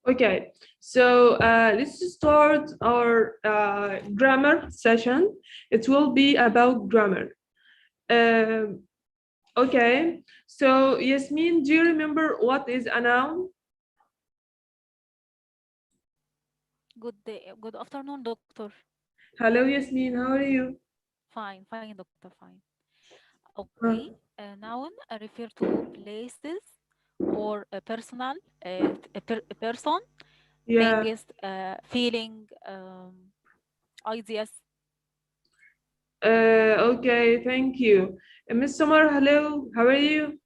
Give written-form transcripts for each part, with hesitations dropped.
Okay, so let's start our grammar session. It will be about grammar. Um, okay, so Yasmin, do you remember what is a noun? Good day, good afternoon, doctor. Hello, Yasmin, how are you? Fine, doctor, fine. Uh, Okay, noun refer to places or a personal, a person, yeah, things, feeling, ideas. okay, thank you. Miss Summer, hello, how are you?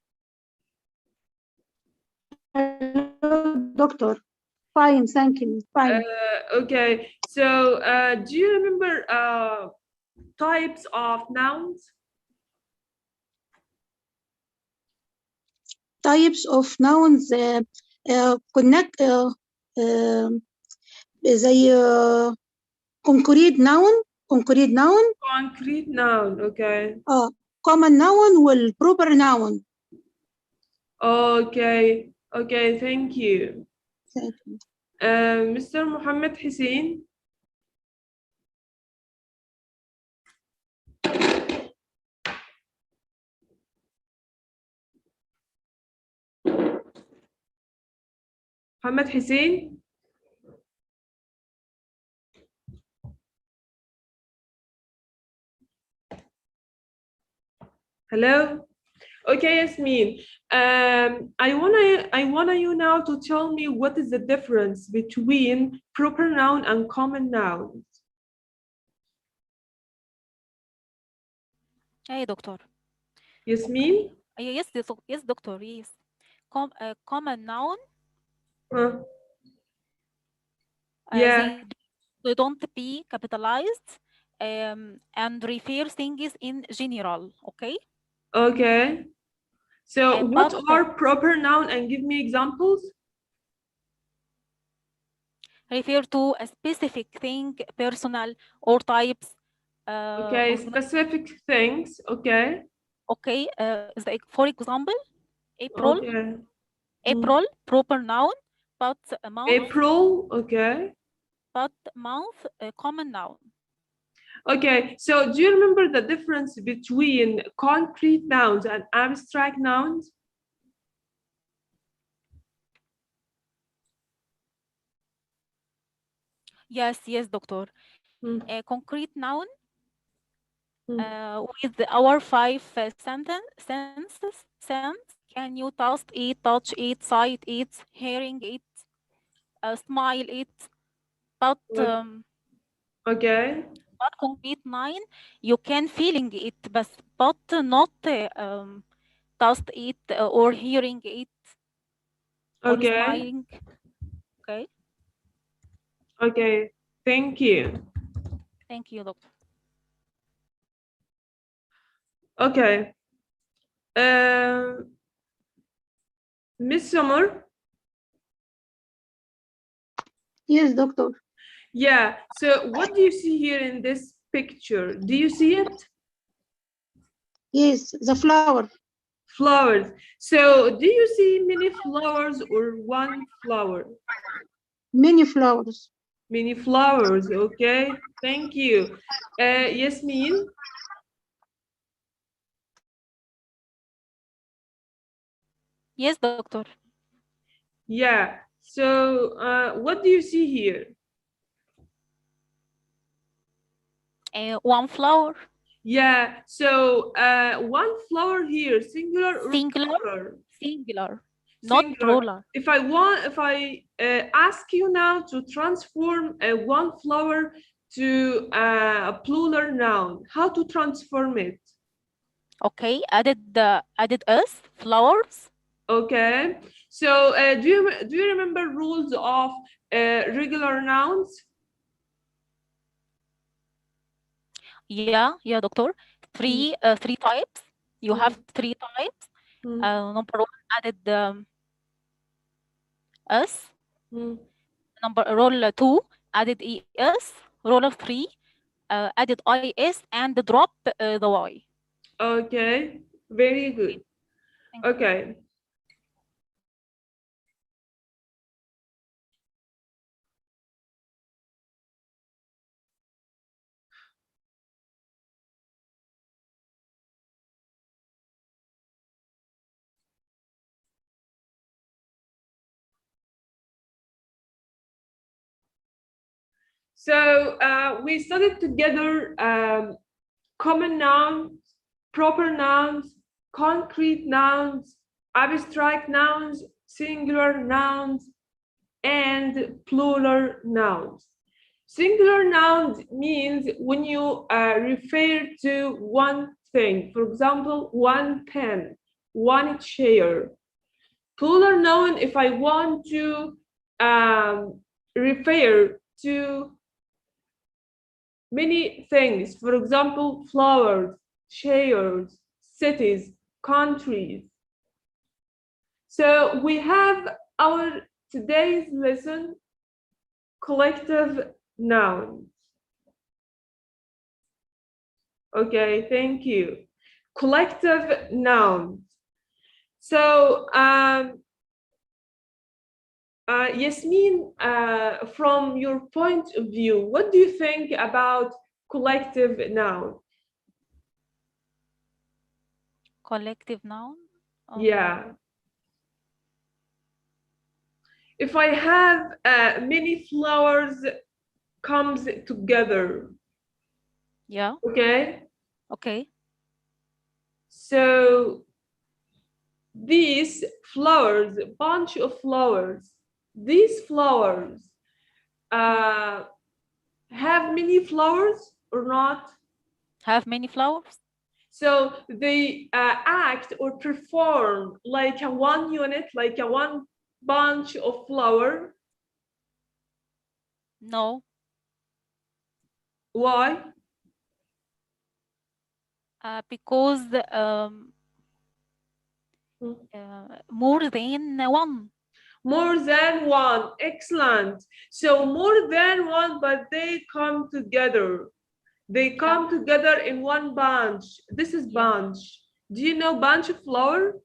Hello, doctor. Fine, thank you. Fine. Okay, so do you remember types of nouns? Types of nouns connect زي concrete noun concrete noun Concrete noun, okay. common noun والproper noun. Okay, okay, thank you. Thank you. Mr. Mohammed Hussein. Mohammed Hussein. Hello. Okay, Yasmin. I wanna you now to tell me what is the difference between proper noun and common nouns. Hey, doctor. Okay. Yasmin? Yes, doctor. Yes. Common noun, Huh? Yeah. they don't be capitalized, and refer things in general. Okay. Okay. So what But are proper noun and give me examples? refer to a specific thing, personal or types Okay, of. specific things. Okay. Okay, for example, April, Okay. Hmm. April, proper noun, but a month, April. Okay. common noun. Okay, so do you remember the difference between concrete nouns and abstract nouns? Yes, doctor. Hmm, A concrete noun hmm. with our five senses. Can you taste it, touch it, sight it, hearing it, smile it? But Okay, but concrete noun, you can feeling it, but not taste it or hearing it or okay, smiling. Okay, okay. Thank you. thank you, doctor. Okay, uh, Miss Summer. Yes, doctor. Yeah. So what do you see here in this picture? Do you see it? Yes, the flower. Flowers. So do you see many flowers or one flower? Many flowers. Many flowers. Okay. Thank you. Yasmin. Yes, doctor. Yeah. So, what do you see here? One flower, Yeah. So, one flower here, singular or singular, plural? singular, not Singular. plural. If I ask you now to transform one flower to a plural noun, how to transform it? Okay, added us flowers. Okay. So, do you remember rules of regular nouns? Yeah, doctor. Mm, Three types. You mm, have three types. mm, Number one added us. mm. Number roll two added es. Roll of three added is and drop the y. Okay. Very Okay, good. thank you. Okay. So we studied together common nouns, proper nouns, concrete nouns, abstract nouns, singular nouns, and plural nouns. Singular nouns means when you refer to one thing, for example, one pen, one chair. Plural noun, if I want to refer to many things, for example, flowers, chairs, cities, countries. So we have our today's lesson, collective nouns. Okay, thank you. Collective nouns. So Yasmin, from your point of view, what do you think about collective noun? Collective noun. Yeah. If I have many flowers comes together. Yeah. Okay. Okay. So these flowers, a bunch of flowers, these flowers have many flowers or not? Have many flowers? So they act or perform like a one unit, like a one bunch of flower. No. Why? Because more than one. More than one. Excellent. So more than one, but they come together. They come together in one bunch. This is bunch. Do you know bunch of flower?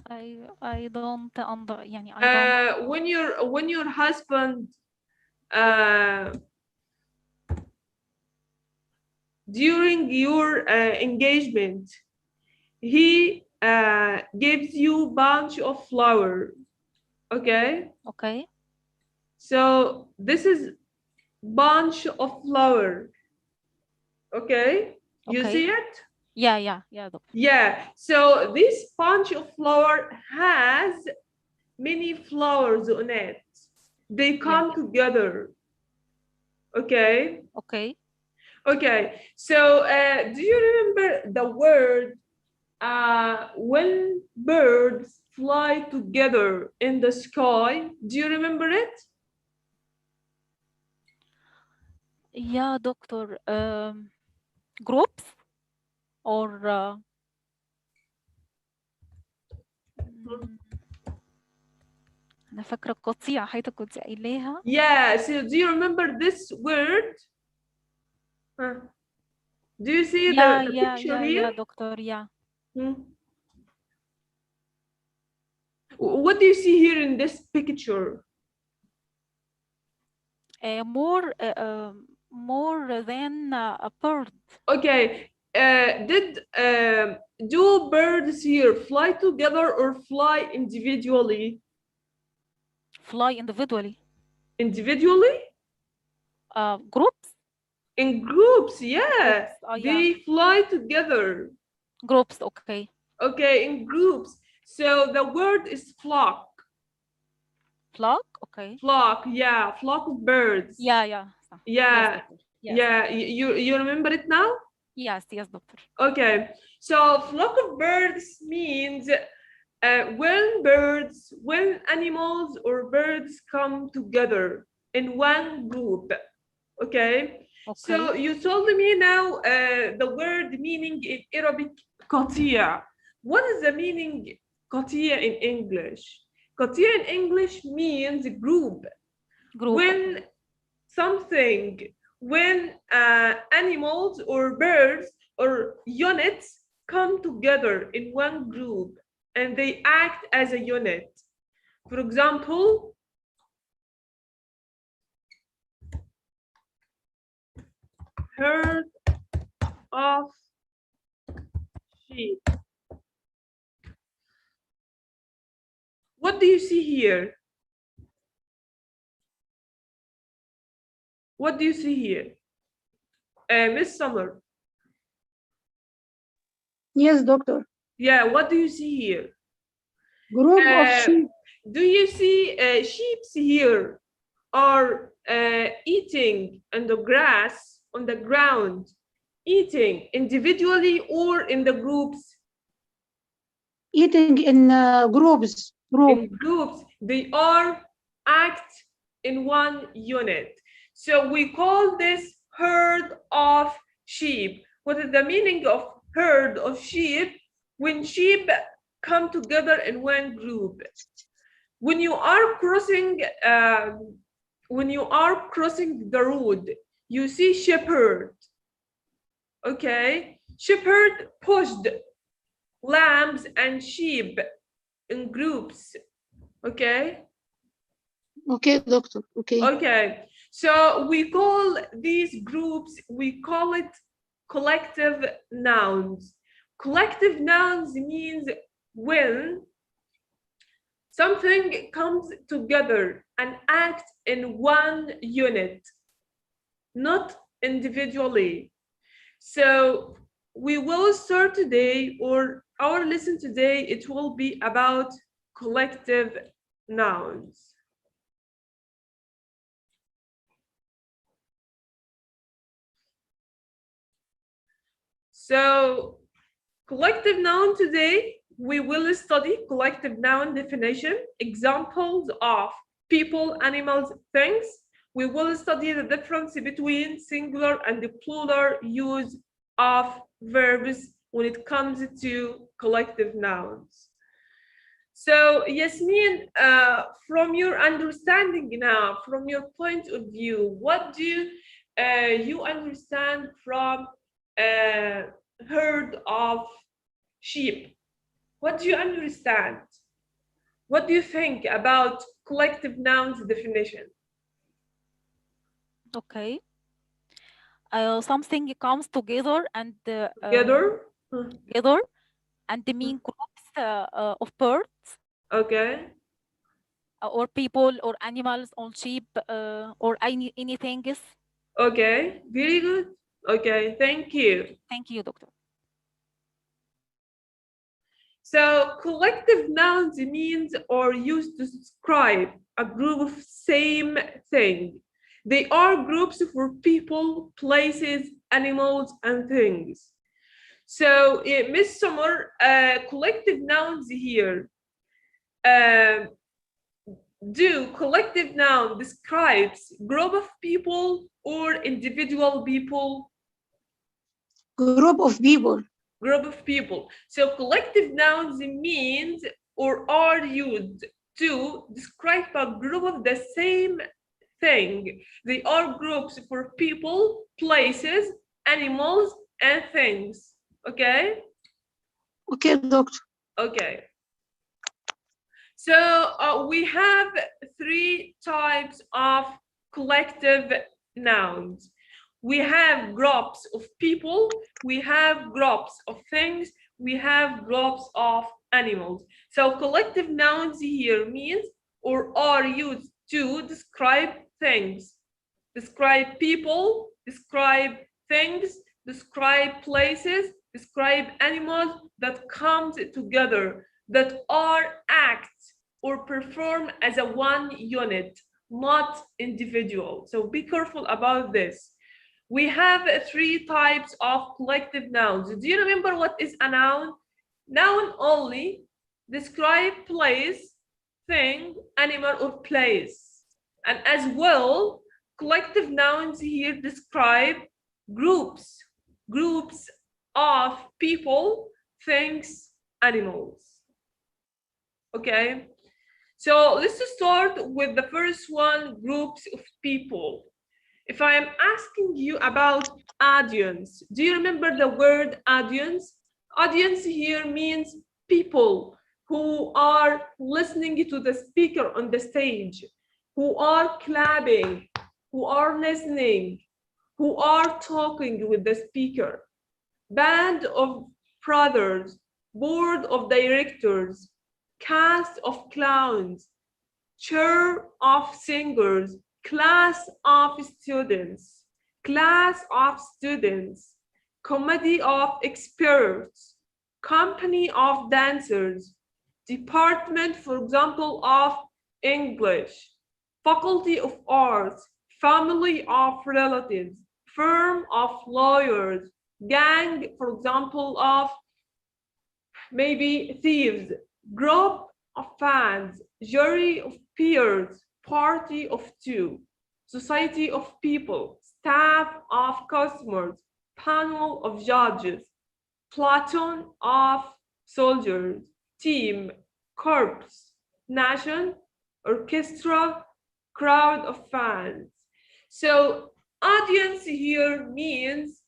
I don't يعني I don't When your husband during your engagement, he gives you bunch of flower. Okay. Okay. So this is bunch of flower. Okay. You see it? Yeah, doctor. Yeah. So this bunch of flower has many flowers on it. They come together. Okay. Okay. Okay. So do you remember the word when birds fly together in the sky? Do you remember it? Yeah, doctor. Groups or أنا فاكرة قطيع حياتك كنت قايلاها. Yeah. So do you remember this word? Huh. Do you see the picture here? Yeah, doctor. Yeah. What do you see here in this picture? More than a bird. Okay. Do birds here fly together or fly individually? Fly individually. Individually? Groups? In groups, yeah. Groups, They fly together. Groups, okay. Okay, in groups. So the word is flock. Flock, okay. Flock, yeah, flock of birds. Yeah. Yeah, yes. yeah. You remember it now? Yes, doctor. Okay, so flock of birds means when animals or birds come together in one group. Okay. So you told me now the word meaning in Arabic قطيع. What is the meaning قطيع in English? قطيع in English means group. When animals or birds or units come together in one group and they act as a unit. For example, herd of sheep. What do you see here? What do you see here? Miss Summer. Yes, doctor. Yeah, what do you see here? Group of sheep. Do you see sheep here are eating on the grass, on the ground, eating individually or in the groups? Eating in groups. In groups, they are act in one unit. So we call this herd of sheep. What is the meaning of herd of sheep? When sheep come together in one group. When you are crossing the road, you see shepherd. Okay, shepherd pushed lambs and sheep in groups. Okay. Okay, doctor. Okay. Okay. So we call these groups, we call it collective nouns. Collective nouns means when something comes together and acts in one unit, not individually. So we will start today, or our lesson today, it will be about collective nouns. So collective noun today, we will study collective noun definition, examples of people, animals, things. We will study the difference between singular and the plural use of verbs when it comes to collective nouns. So Yasmin, from your understanding now, from your point of view, what do you understand from herd of sheep? What do you understand? What do you think about collective nouns definition? Okay. Something comes together and Together? together and mean groups of birds Okay. or people or animals or sheep or anything. Okay. Very good. Okay. Thank you. Thank you, doctor. So collective nouns means or used to describe a group of same thing. They are groups for people, places, animals, and things. So Miss Summer, collective nouns here. Do collective noun describes group of people or individual people? Group of people. Group of people. So collective nouns means or are used to describe a group of the same thing. They are groups for people, places, animals, and things. Okay? Okay, doctor. Okay. So we have three types of collective nouns. We have groups of people, we have groups of things, we have groups of animals. So collective nouns here means or are used to describe things, describe people, describe things, describe places, describe animals that come together, that are act or perform as a one unit, not individual. So be careful about this. We have three types of collective nouns. Do you remember what is a noun? Noun only describe place, thing, animal, or place. And as well, collective nouns here describe groups of people, things, animals. Okay, so let's start with the first one, groups of people. If I am asking you about audience, do you remember the word audience? Audience here means people who are listening to the speaker on the stage, who are clapping, who are listening, who are talking with the speaker. Band of brothers, board of directors, cast of clowns, choir of singers, class of students, class of students, committee of experts, company of dancers, department, for example, of English, faculty of arts, family of relatives, firm of lawyers, gang, for example, of maybe thieves, group of fans, jury of peers, party of two, society of people, staff of customers, panel of judges, platoon of soldiers, team, corps, nation, orchestra, crowd of fans. So audience here means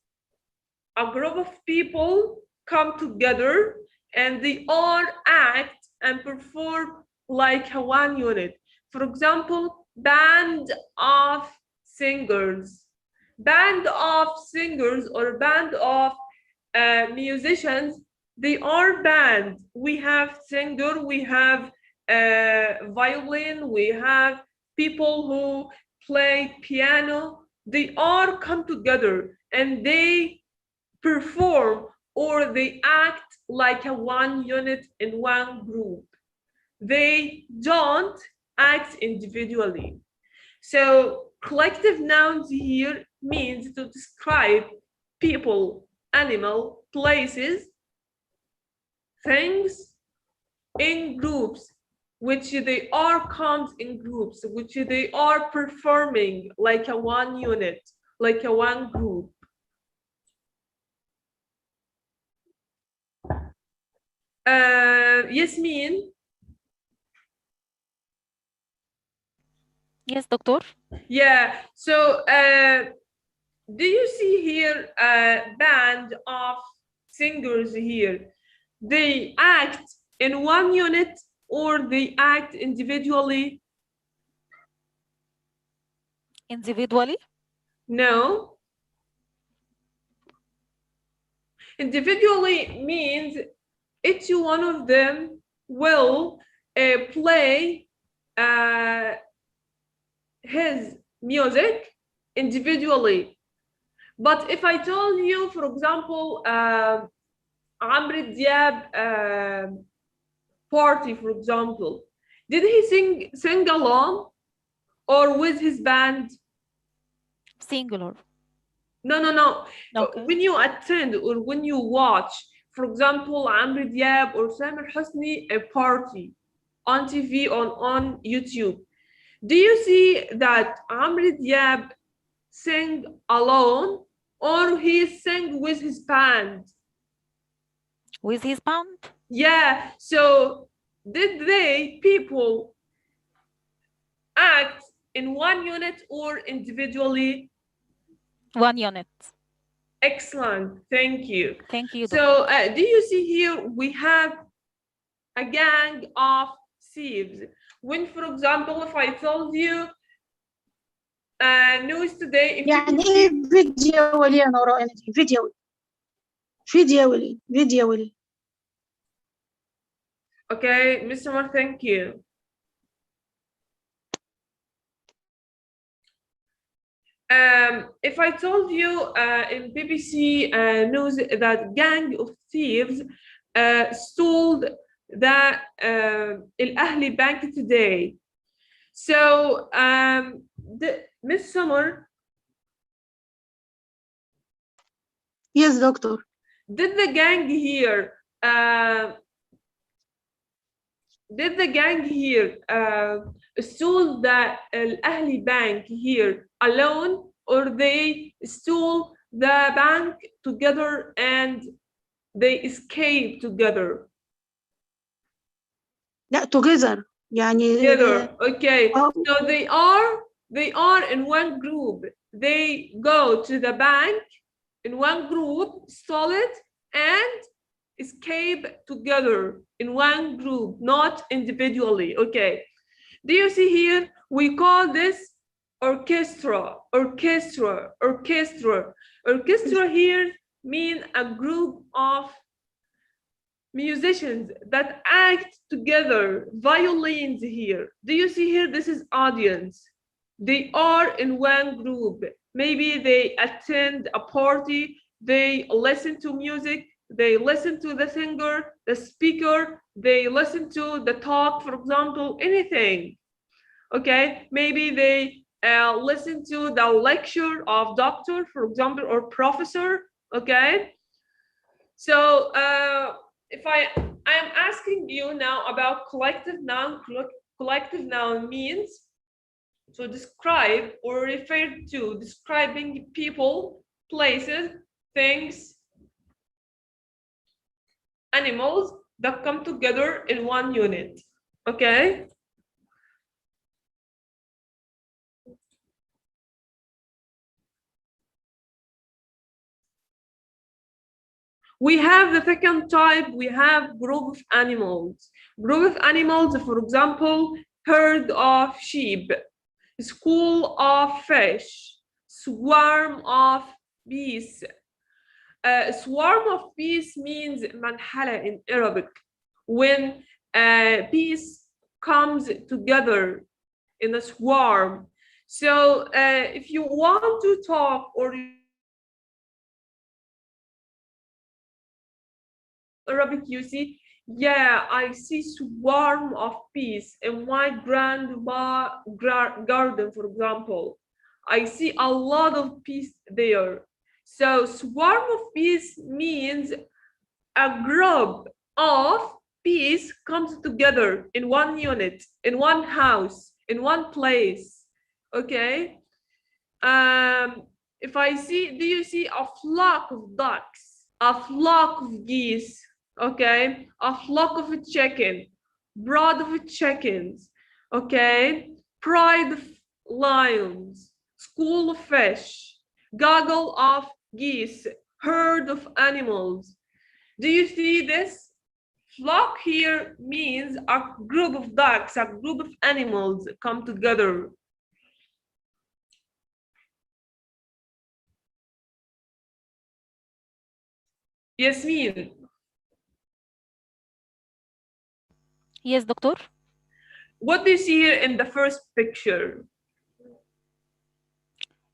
a group of people come together and they all act and perform like a one unit. For example, band of singers. Band of singers or band of musicians, they are band. We have singer, we have violin, we have people who play piano. They all come together and they perform or they act like a one unit in one group. They don't act individually. So collective nouns here means to describe people, animal, places, things in groups, which they are comes in groups, which they are performing like a one unit, like a one group. Yasmin. Yes, doctor. Yeah, so do you see here a band of singers here? They act in one unit or they act individually? Individually. No. Individually means each one of them will play his music individually. But if I told you, for example, Amr Diab party, for example, did he sing alone or with his band? Singular. No. Okay. When you attend or when you watch, for example, Amr Diab or Samir Hosni a party on TV on YouTube, do you see that Amr Diab sing alone or he sing with his band? With his band. Yeah, so did they people act in one unit or individually? One unit. Excellent, thank you. Thank you, So doctor. do you see here we have a gang of thieves. When, for example, if I told you news today, if you يعني could ايه see... فيديو يا نورا انتي فيديو Okay, Mr. Omar, thank you. If I told you in BBC news that gang of thieves stole the Al-Ahli Bank today. So, Miss Summer, Yes, doctor. did the gang here stole the Al-Ahli Bank here alone, or they stole the bank together and they escaped together? لا together يعني Together, okay. Oh. So they are in one group. They go to the bank in one group, stole it, and escape together in one group, not individually. Okay. Do you see here? We call this orchestra. Orchestra here mean a group of musicians that act together. Violins here. Do you see here? This is audience. They are in one group. Maybe they attend a party, they listen to music, they listen to the singer, the speaker, they listen to the talk, for example, anything. Okay, maybe they listen to the lecture of doctor, for example, or professor. Okay, so if I am asking you now about collective noun. Collective noun means to describe or refer to describing people, places, things, animals that come together in one unit. Okay. We have the second type, we have group of animals. Group of animals, for example, herd of sheep, school of fish, swarm of bees. Swarm of bees means manhala in Arabic, when bees comes together in a swarm. So if you want to talk or Arabic, you see, yeah, I see swarm of bees in my grandma garden, for example. I see a lot of bees there. So swarm of bees means a group of bees comes together in one unit, in one house, in one place. Okay. If I see, do you see a flock of ducks? A flock of geese, okay, a flock of a chicken, brood of chickens, okay, pride of lions, school of fish, gaggle of geese, herd of animals. Do you see this? Flock here means a group of ducks, a group of animals come together. Yasmin. Yes, doctor. What do you see here in the first picture?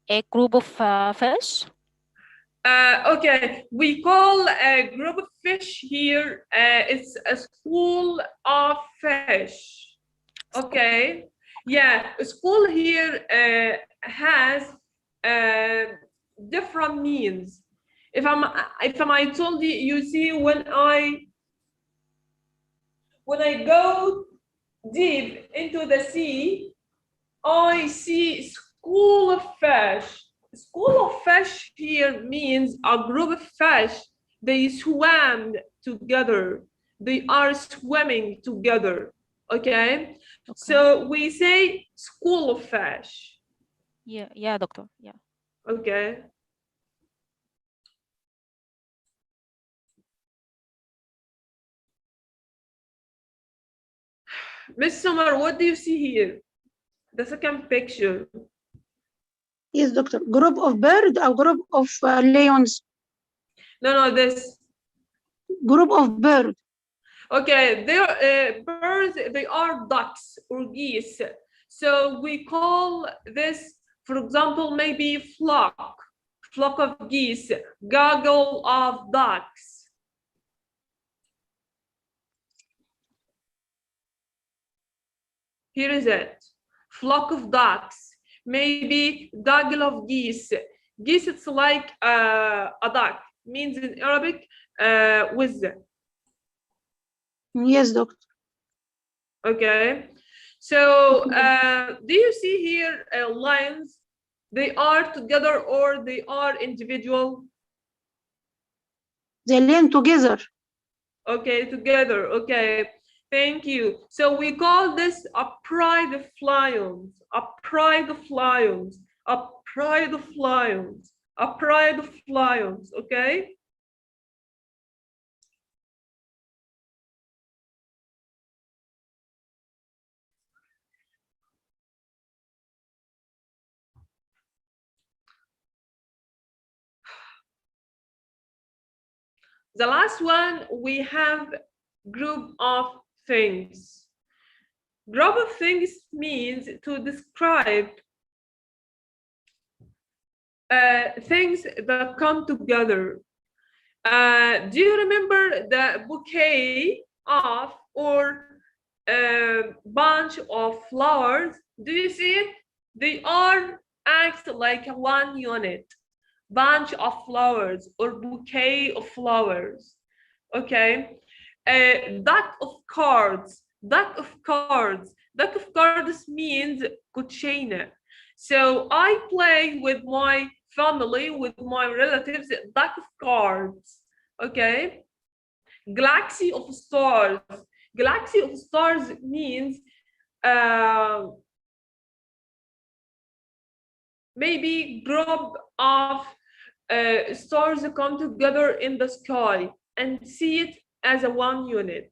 A group of fish. Okay, we call a group of fish here, it's a school of fish. Okay, yeah, a school here has different means. If I told you, you see, when I go deep into the sea, I see school of fish. School of fish here means a group of fish. They swam together. They are swimming together. Okay? So we say school of fish. Yeah, doctor. Yeah. Okay. Miss Summer, what do you see here? The second picture. Yes, doctor. Group of bird or group of lions? No, this. Group of bird. Okay, they're birds, they are ducks or geese. So we call this, for example, maybe flock of geese, gaggle of ducks. Here is it, flock of ducks, maybe gaggle of geese. Geese, it's like a duck, means in Arabic, wisdom. Yes, doctor. Okay, so do you see here lions? They are together or they are individual? They learn together. Okay, together. Okay, thank you. So we call this a pride of lions, a pride of lions, a pride of lions, a pride of lions. Okay. The last one, we have group of things. Group of things means to describe things that come together. Do you remember the bouquet of or bunch of flowers? Do you see it? They are act like one unit. Bunch of flowers or bouquet of flowers. Okay. Deck of cards. Deck of cards means cucina. So I play with my family, with my relatives, deck of cards. Okay. Galaxy of stars. Galaxy of stars means uh, maybe group of stars come together in the sky and see it as a one unit.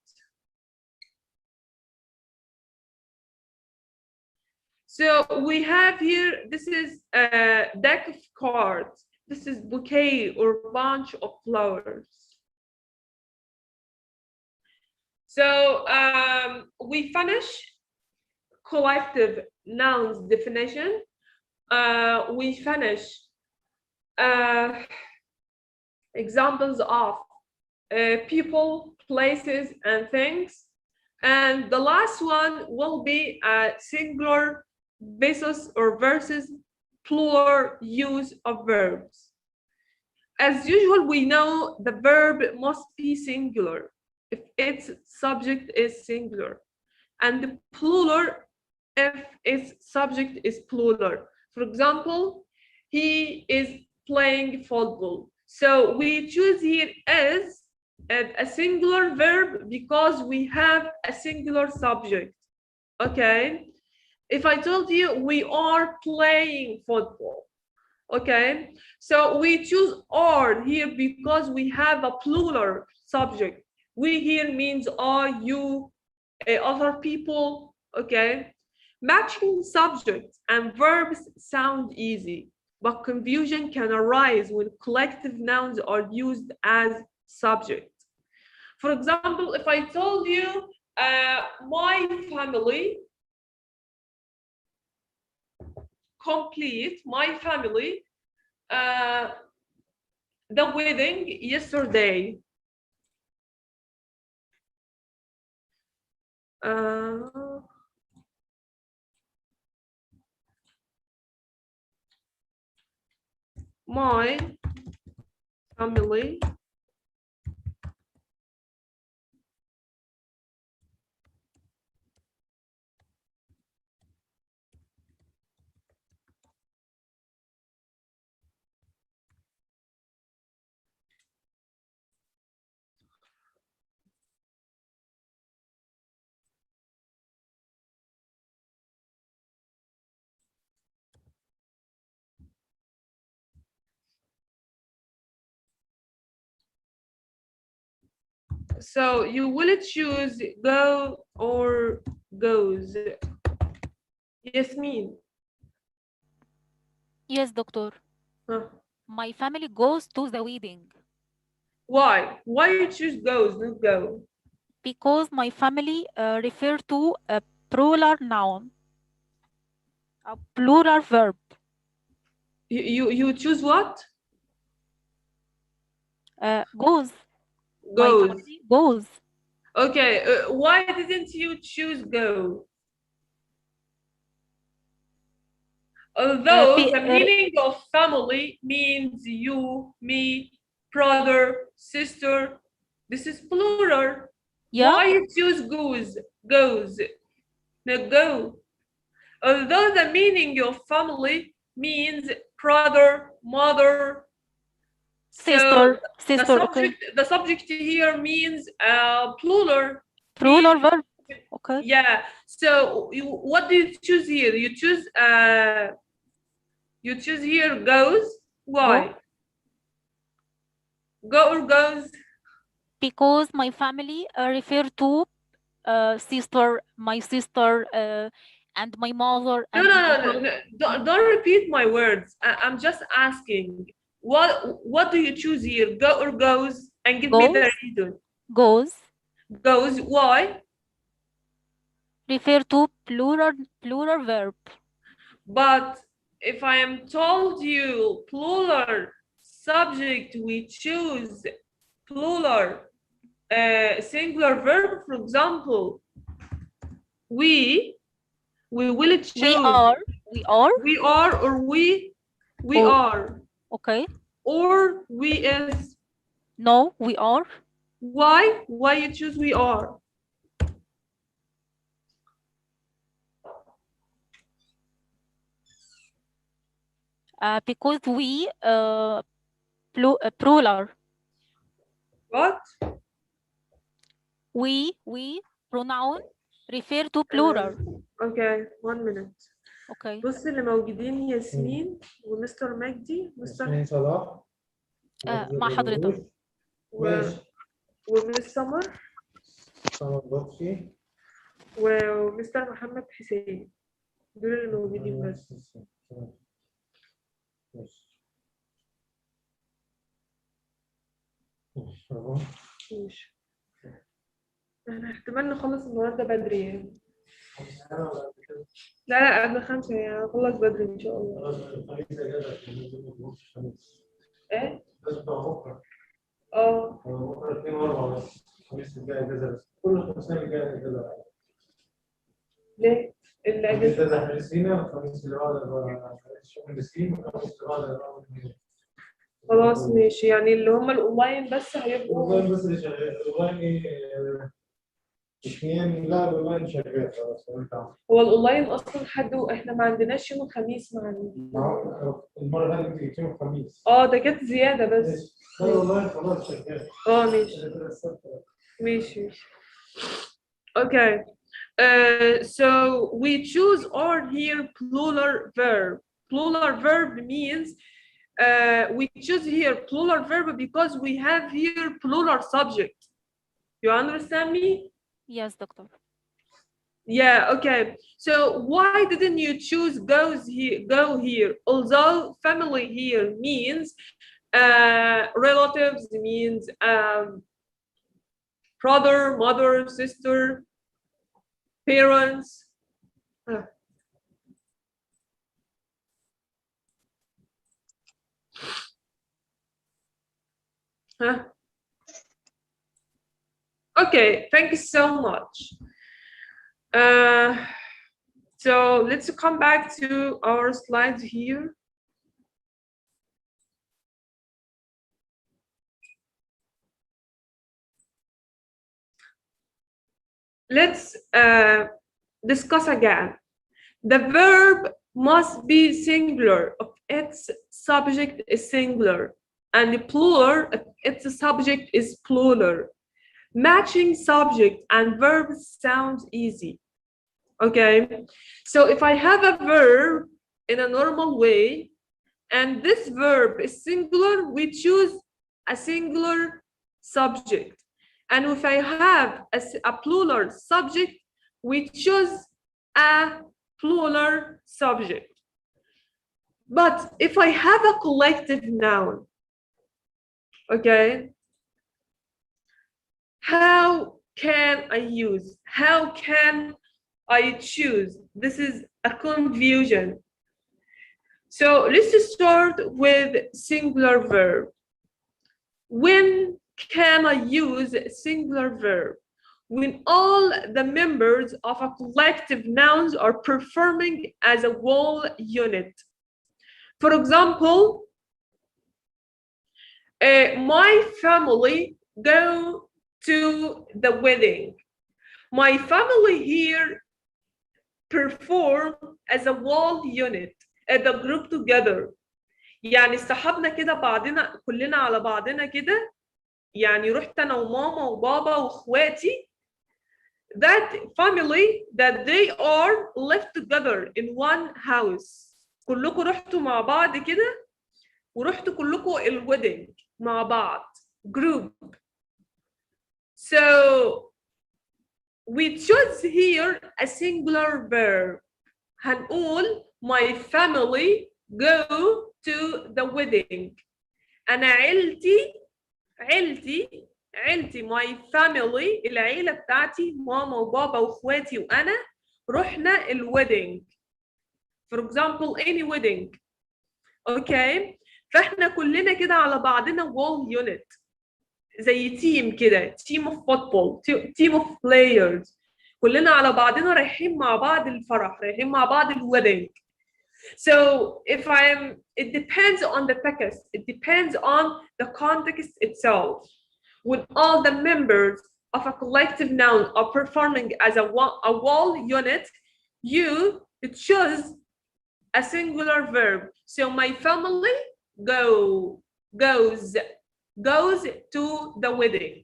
So we have here, this is a deck of cards. This is bouquet or bunch of flowers. So we finish collective nouns definition. We finish examples of people, places, and things. And the last one will be a singular basis or versus plural use of verbs. As usual, we know the verb must be singular if its subject is singular, and plural if its subject is plural. For example, he is playing football. So we choose here as a singular verb because we have a singular subject. Okay. If I told you we are playing football, okay, so we choose are here because we have a plural subject. We here means are, you, other people, okay. Matching subjects and verbs sound easy, but confusion can arise when collective nouns are used as subject. For example, if I told you my family, complete, my family, the wedding yesterday. My family so you will choose go or goes. Yasmin. Yes, doctor. Huh. My family goes to the wedding Why you choose goes, not go? because my family refer to a plural noun, a plural verb. You choose what? Goes. My Goes. family goes Okay, why didn't you choose go? Although the meaning of family means you, me, brother, sister, this is plural. yeah, Why you choose goes? Goes. No, go. Although the meaning of family means brother, mother, so sister. Okay, the subject here means plural. plural verb. Okay, Yeah. So what do you choose here? You choose here goes. Why? Go or goes? because my family refer to sister, my sister, and my mother No, and no, my no, no, no. Don't repeat my words. I'm just asking. What do you choose here? Go or goes? And give me the reason. goes Goes. Why? refer to plural verb. But if I am told you plural subject, we choose plural singular verb. For example, we will choose We are. we are, or we Oh, are, okay. or we is. No, we are. Why you choose we are? Because we plural. What? We pronoun refer to plural. Okay, 1 minute. Okay. بص اللي موجودين ياسمين ومستر مجدي ياسمين صلاح مع حضرتك. ماشي. ومس سمر سمر لطفي ومستر محمد حسين، دول اللي موجودين بس. ماشي. احنا احتمال نخلص النهارده بدري يعني. لا قبل 5 يعني هنخلص بدري ان شاء الله. ايه؟ بكره 2 و4 بس، الخميس الجاي اجازه بس، كل الخميس الجاي اجازه. ليه؟ الاجازه اجازه احنا نسينا، الخميس اللي بعد الشغل نسيم، والخميس اللي بعد خلاص ماشي، يعني اللي هم الاونلاين بس هيبقوا اونلاين بس اللي شغال، اونلاين اثنين، لا الاونلاين شغال خلاص. هو الاونلاين اصلا حد، احنا ما عندناش يوم الخميس المره اللي فاتت جبت يوم الخميس. ده كانت زياده بس. لا الاونلاين خلاص شغال. ماشي. Okay. So we choose or here plural verb. Plural verb means we choose here plural verb because we have here plural subject. You understand me? Yes, doctor. Yeah, okay. So why didn't you choose go here? Although family here means relatives, means brother, mother, sister, parents. Okay, thank you so much. So let's come back to our slides here. Let's discuss again. The verb must be singular if its subject is singular, and the plural if its subject is plural. Matching subject and verb sounds easy. Okay, so if I have a verb in a normal way and this verb is singular, we choose a singular subject. And if I have a plural subject, we choose a plural subject. But if I have a collective noun, okay, how can I use? How can I choose? This is a confusion. So let's start with singular verb. When can I use singular verb? When all the members of a collective nouns are performing as a whole unit. For example, my family go to the wedding. My family here perform as a whole unit, as a group together. يعني استحبنا كده بعضنا كلنا على بعضنا كده، يعني رحت انا وماما وبابا واخواتي. That family that they are left together in one house. كلكم رحتوا مع بعض كده ورحتوا كلكم الويدنج مع بعض group. So we choose here a singular verb. هنقول my family go to the wedding. أنا عيلتي my family، العيلة بتاعتي ماما وبابا واخواتي وأنا رحنا الويدنج. for example any wedding. اوكي، فاحنا كلنا كده على بعضنا wall unit، زي تيم كده، team of football، team of players، كلنا على بعضنا رايحين مع بعض الفرح، رايحين مع بعض الwedding. So if it depends on the text, it depends on the context itself. When all the members of a collective noun are performing as a wall unit, you choose a singular verb. So my family goes to the wedding.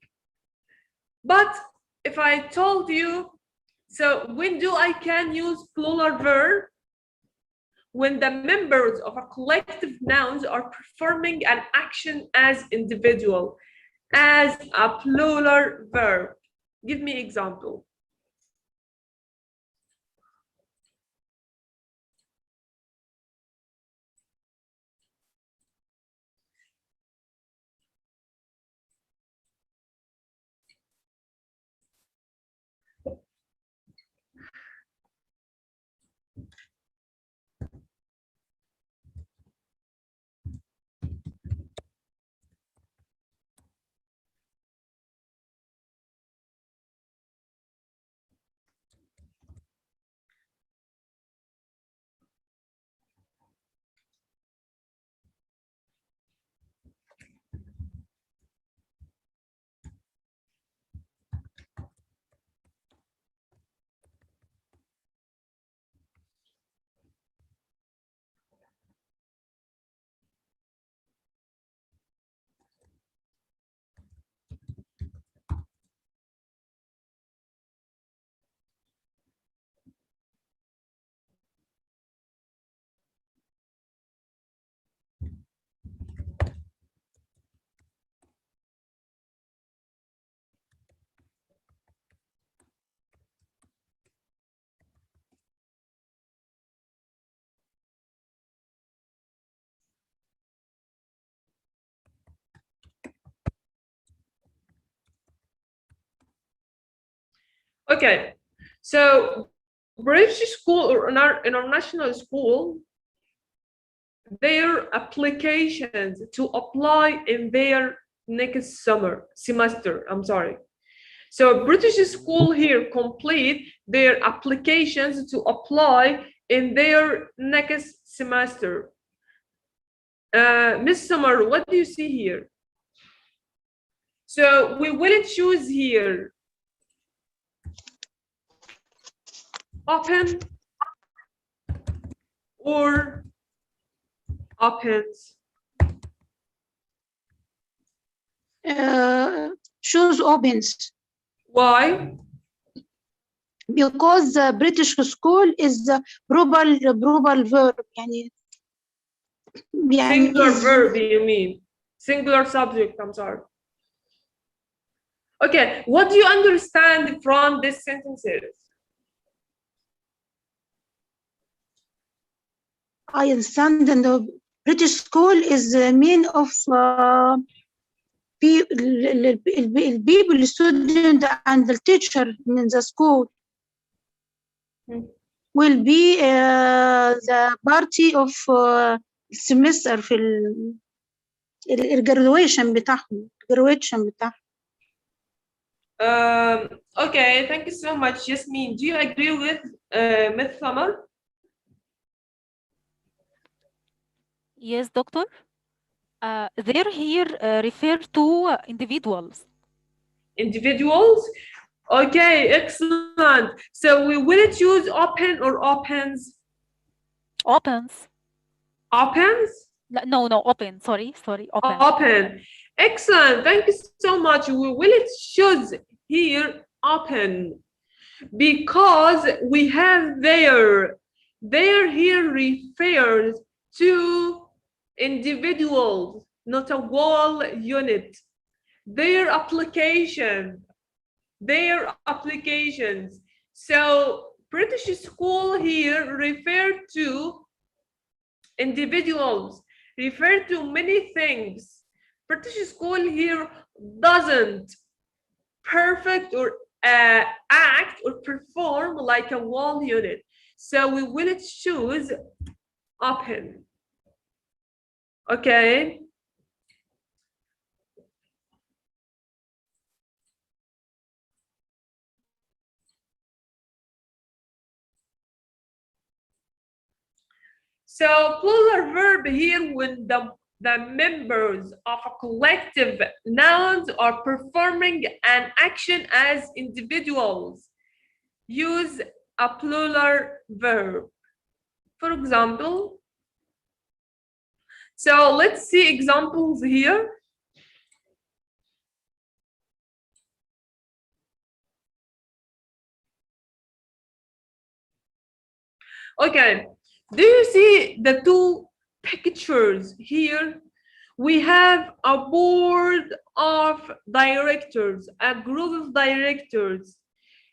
But if I told you, so when do I can use plural verb? When the members of a collective nouns are performing an action as individual, as a plural verb. Give me example. Okay, so British school or international school, their applications to apply in their next semester, I'm sorry. So British school here complete their applications to apply in their next semester. Miss Summer, what do you see here? So we will choose here open or opens. Choose opens. Why? Because the British school is the proper verb. يعني Singular is verb, you mean? Singular subject, I'm sorry. Okay, what do you understand from these sentences? I understand that the British school is the mean of people, student and the teacher in the school will be the party of semester في graduation بتاعهم. Okay, thank you so much, Yasmin. Do you agree with Miss Summer? Yes, doctor. There here refer to individuals. Individuals? Okay, excellent. So we will choose open or opens? Opens. Opens? No, open. Sorry, open. Open. Excellent. Thank you so much. We will choose here open because we have there. There here refers to individuals, not a whole unit. Their applications. So British school here refer to individuals, refer to many things. British school here doesn't perfect or act or perform like a whole unit. So we will choose open. Okay. So plural verb here when the members of a collective nouns are performing an action as individuals, use a plural verb. For example, so let's see examples here. Okay, do you see the two pictures here? We have a board of directors, a group of directors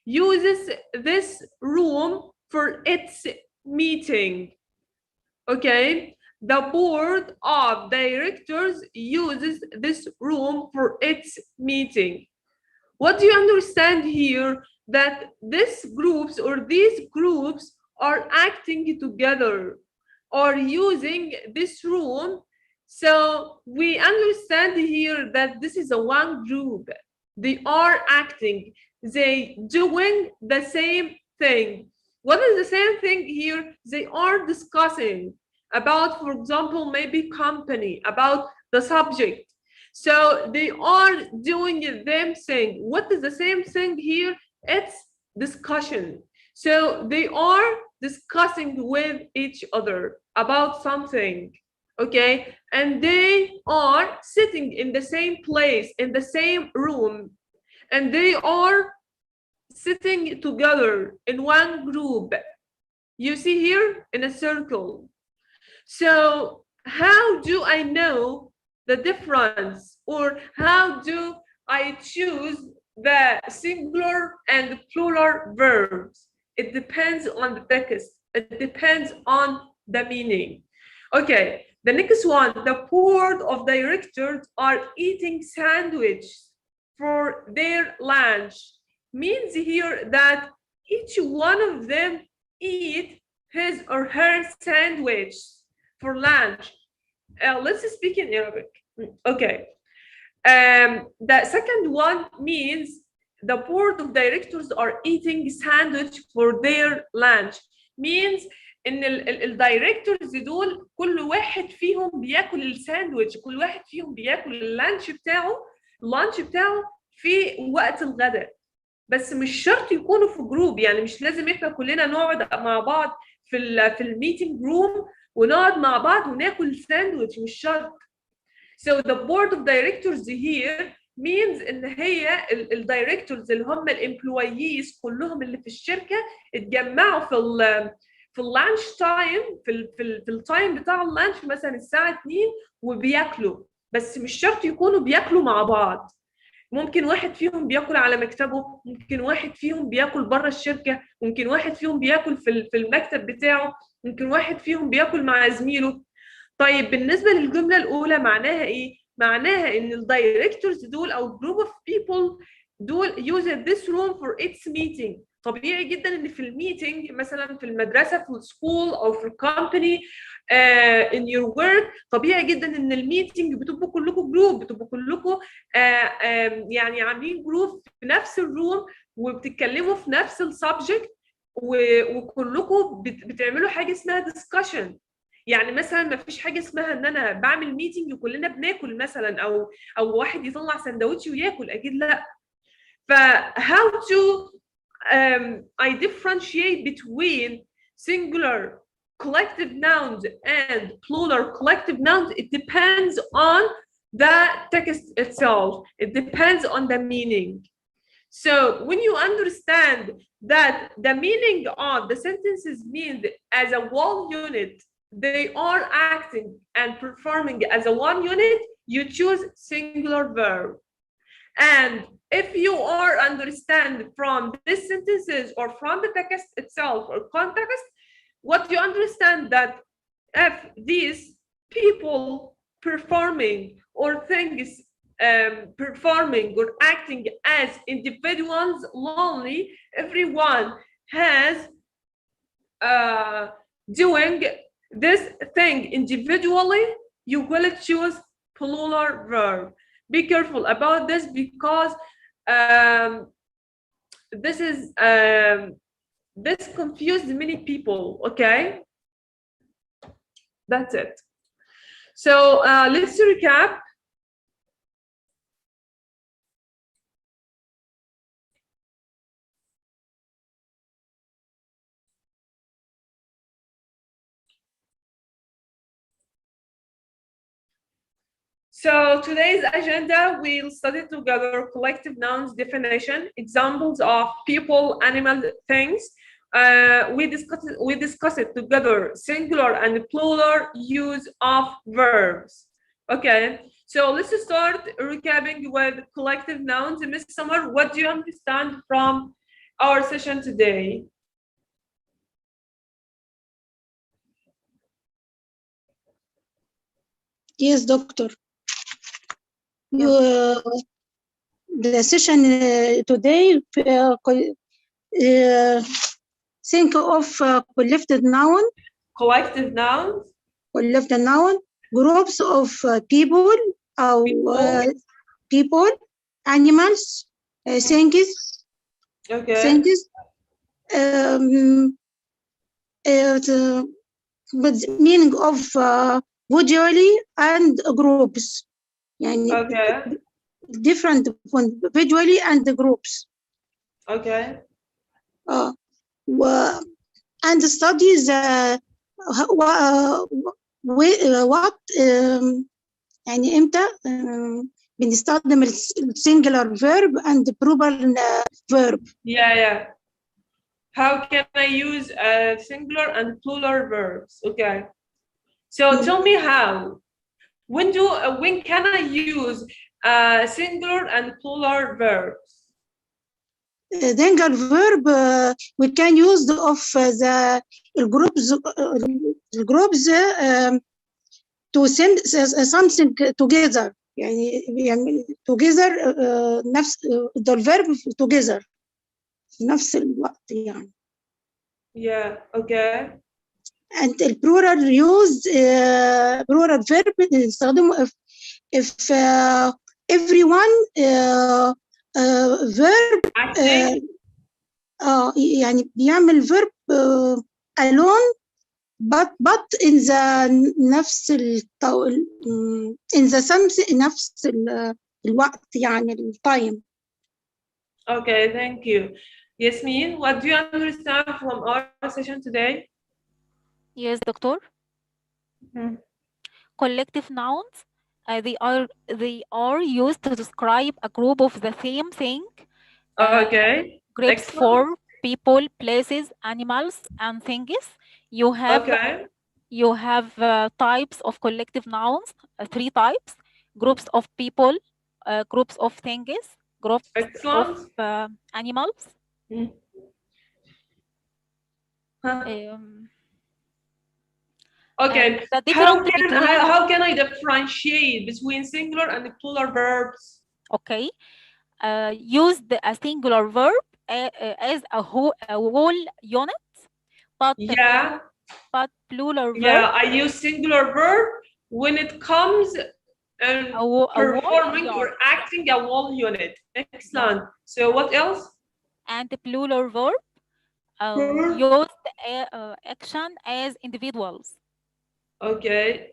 uses this room for its meeting. Okay, the board of directors uses this room for its meeting. What do you understand here? That these groups are acting together or using this room. So we understand here that this is a one group. They are acting, they doing the same thing. What is the same thing here? They are discussing about, for example, maybe company, about the subject. So they are doing them thing. What is the same thing here? It's discussion. So they are discussing with each other about something, okay? And they are sitting in the same place, in the same room, and they are sitting together in one group. You see here in a circle. So how do I know the difference, or how do I choose the singular and plural verbs? It depends on the text. It depends on the meaning. Okay, the next one, the board of directors are eating sandwiches for their lunch. Means here that each one of them eat his or her sandwich for lunch. Let's speak in Arabic. Okay. The second one means the board of directors are eating sandwich for their lunch. Means ان الدايركتورز دول كل واحد فيهم بياكل الساندويتش، كل واحد فيهم بياكل اللانش بتاعه في وقت الغداء. بس مش شرط يكونوا في جروب، يعني مش لازم احنا كلنا نقعد مع بعض في الميتنج روم ونقعد مع بعض وناكل ساندويتش، مش شرط. So the board of directors here means ان هي الدايركتورز اللي هم الامبلويز كلهم اللي في الشركه اتجمعوا في اللانش تايم، في التايم بتاع اللانش مثلا الساعه 2 وبياكلوا، بس مش شرط يكونوا بياكلوا مع بعض. ممكن واحد فيهم بياكل على مكتبه، ممكن واحد فيهم بياكل بره الشركه، ممكن واحد فيهم بياكل في المكتب بتاعه، ممكن واحد فيهم بياكل مع زميله. طيب بالنسبه للجمله الاولى معناها ايه؟ معناها ان الدايركتورز دول او جروب اوف بيبل دول use this room for its meeting. طبيعي جدا ان في الميتنج مثلا في المدرسه في السكول او في الكومباني in your work، طبيعي جدا ان الميتنج بتبقوا كلكم جروب، بتبقوا كلكم يعني عاملين جروب في نفس الروم وبتتكلموا في نفس السبجكت وكلكم بتعملوا حاجه اسمها discussion. يعني مثلا ما فيش حاجه اسمها ان انا بعمل ميتنج وكلنا بناكل مثلا او واحد يطلع سندوتش وياكل، اكيد لا. ف how to I differentiate between singular collective nouns and plural collective nouns? It depends on the text itself. It depends on the meaning. So when you understand that the meaning of the sentences means as a one unit, they are acting and performing as a one unit, you choose singular verb. And if you are understand from these sentences or from the text itself or context, what you understand that if these people performing or things performing or acting as individuals lonely, everyone has doing this thing individually, you will choose plural verb. Be careful about this because this confused many people. Okay, that's it. So let's recap. So today's agenda, we'll study together collective nouns definition, examples of people, animal, things. We discuss it together, singular and plural use of verbs. Okay, so let's start recapping with collective nouns. Miss Summer, what do you understand from our session today? Yes, doctor. The session today think of collective noun, groups of people, people, animals, things. Okay. Things. With meaning of individually and groups. Okay. Different individually and the groups. Okay. And studies what يعني امتى بنستخدم singular verb and plural verb. Yeah. How can I use singular and plural verbs? Okay. So tell me how. When can I use singular and plural verbs? Singular verb we can use of the groups to send something together. يعني together نفس the verb together في نفس الوقت يعني. Yeah. Okay. And the plural use plural verb نستخدمه if everyone verb يعني بيعمل verb alone but in the نفس in the something نفس الوقت يعني التايم. Okay, thank you. Yasmin, what do you understand from our session today? Yes, doctor. Collective nouns, they are used to describe a group of the same thing. Okay. Groups Excellent. for people, places, animals, and things. You have types of collective nouns, 3 types: groups of people, groups of things, groups Excellent. of animals. Okay. The difference between how can I differentiate between singular and plural verbs? Okay. Use a singular verb as a whole unit, but plural verb. Yeah, I use singular verb when it comes performing or acting a whole unit. Excellent. So what else? And the plural verb used action as individuals. Okay,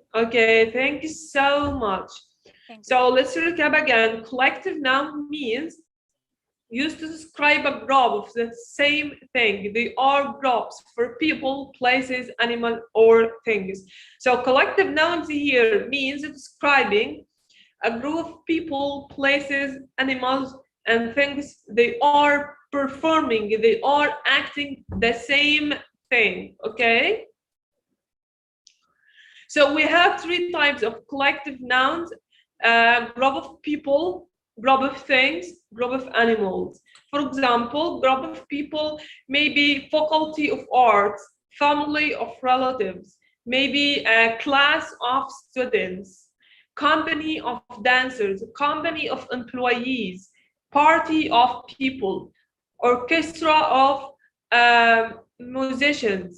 thank you so much. So let's recap again. Collective noun means used to describe a group of the same thing. They are groups for people, places, animals, or things. So collective nouns here means describing a group of people, places, animals, and things. They are performing, they are acting the same thing, okay? So we have 3 types of collective nouns: group of people, group of things, group of animals. For example, group of people may be faculty of arts, family of relatives, maybe a class of students, company of dancers, company of employees, party of people, orchestra of musicians,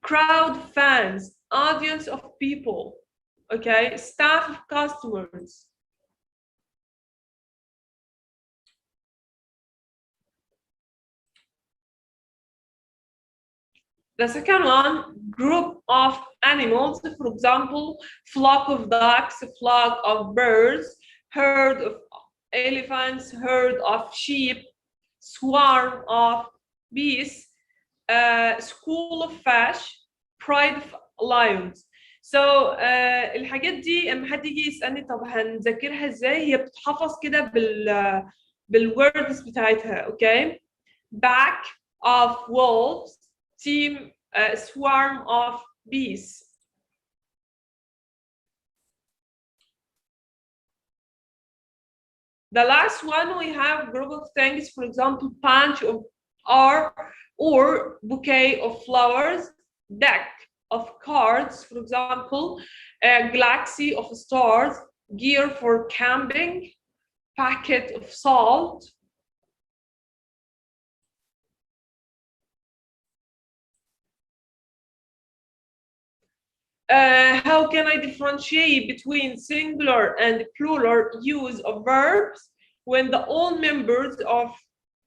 crowd, fans, audience of people, okay, staff of customers. The second one, group of animals, for example, flock of ducks, flock of birds, herd of elephants, herd of sheep, swarm of bees, school of fish, pride of lions. So الحاجات دي لما حد يجي يسألني طب هنذاكرها ازاي، هي بتتحفظ كده بالوردز بتاعتها، اوكي. Back of wolves, team, swarm of bees. The last one, we have group of things, for example, bunch of or bouquet of flowers, deck of cards, for example, a galaxy of stars, gear for camping, packet of salt. How can I differentiate between singular and plural use of verbs when the all members of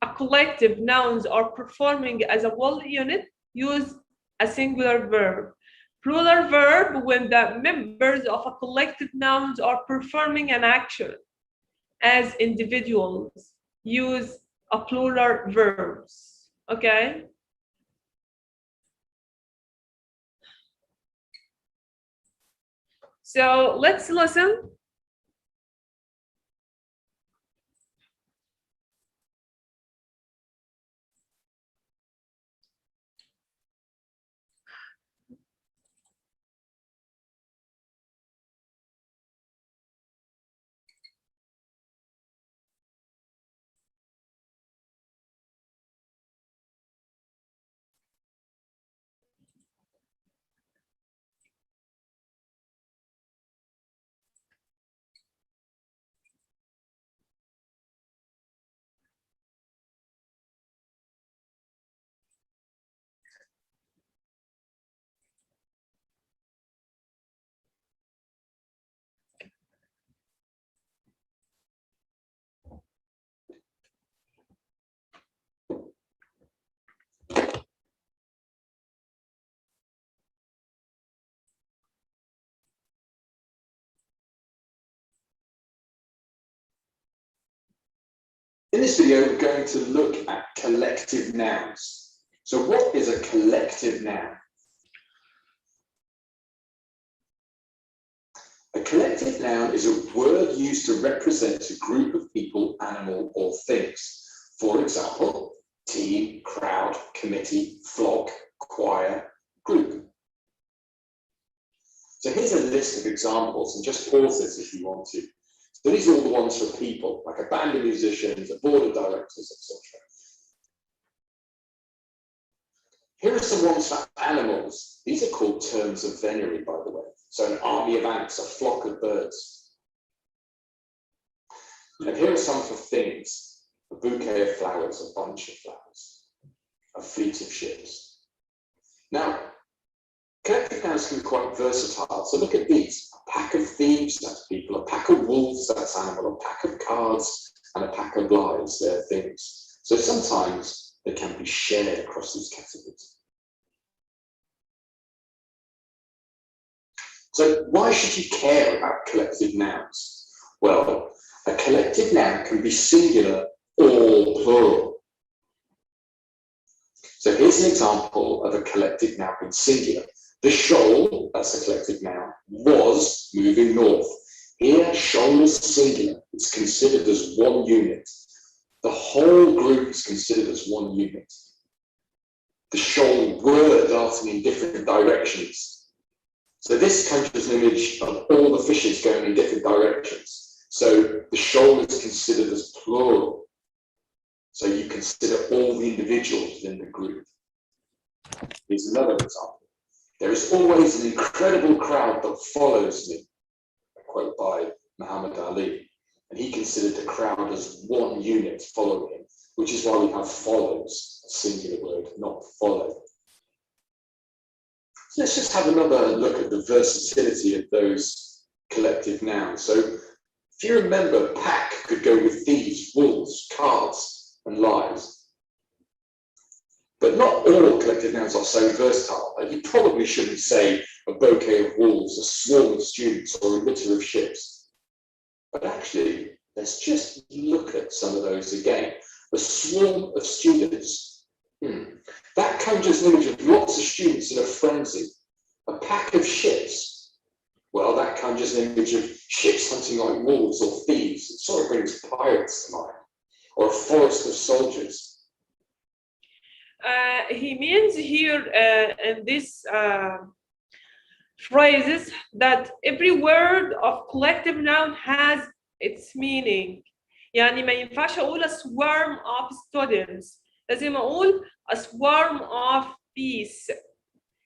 a collective nouns are performing as a whole unit? Use a singular verb. Plural verb when the members of a collective nouns are performing an action as individuals. Use a plural verbs. Okay. So let's listen. In this video, we're going to look at collective nouns. So what is a collective noun? A collective noun is a word used to represent a group of people, animal, or things. For example, team, crowd, committee, flock, choir, group. So here's a list of examples, and just pause this if you want to. So these are all the ones for people, like a band of musicians, a board of directors, etc. Here are some ones for animals. These are called terms of venery, by the way. So an army of ants, a flock of birds. And here are some for things. A bouquet of flowers, a bunch of flowers, a fleet of ships. Now, collective nouns can be quite versatile. So look at these. A pack of thieves, that's people. A pack of wolves, that's animal. A pack of cards and a pack of lies, they're things. So sometimes they can be shared across these categories. So why should you care about collective nouns? Well, a collective noun can be singular or plural. So here's an example of a collective noun in singular. The shoal, that's a collective noun, was moving north. Here, shoal is singular. It's considered as one unit. The whole group is considered as one unit. The shoal were darting in different directions. So this conjures an image of all the fishes going in different directions. So the shoal is considered as plural. So you consider all the individuals within the group. Here's another example. There is always an incredible crowd that follows me, a quote by Muhammad Ali. And he considered the crowd as one unit following him, which is why we have follows, a singular word, not follow. So let's just have another look at the versatility of those collective nouns. So if you remember, pack could go with thieves, wolves, cards, and lies. But not all collective nouns are so versatile. Like you probably shouldn't say a bouquet of wolves, a swarm of students, or a litter of ships. But actually, let's just look at some of those again. A swarm of students. That conjures an image of lots of students in a frenzy. A pack of ships. Well, that conjures an image of ships hunting like wolves or thieves. It sort of brings pirates to mind. Or a forest of soldiers. He means here in this phrases that every word of collective noun has its meaning. يعني ما ينفعش أقول a swarm of students، لازم أقول a swarm of bees.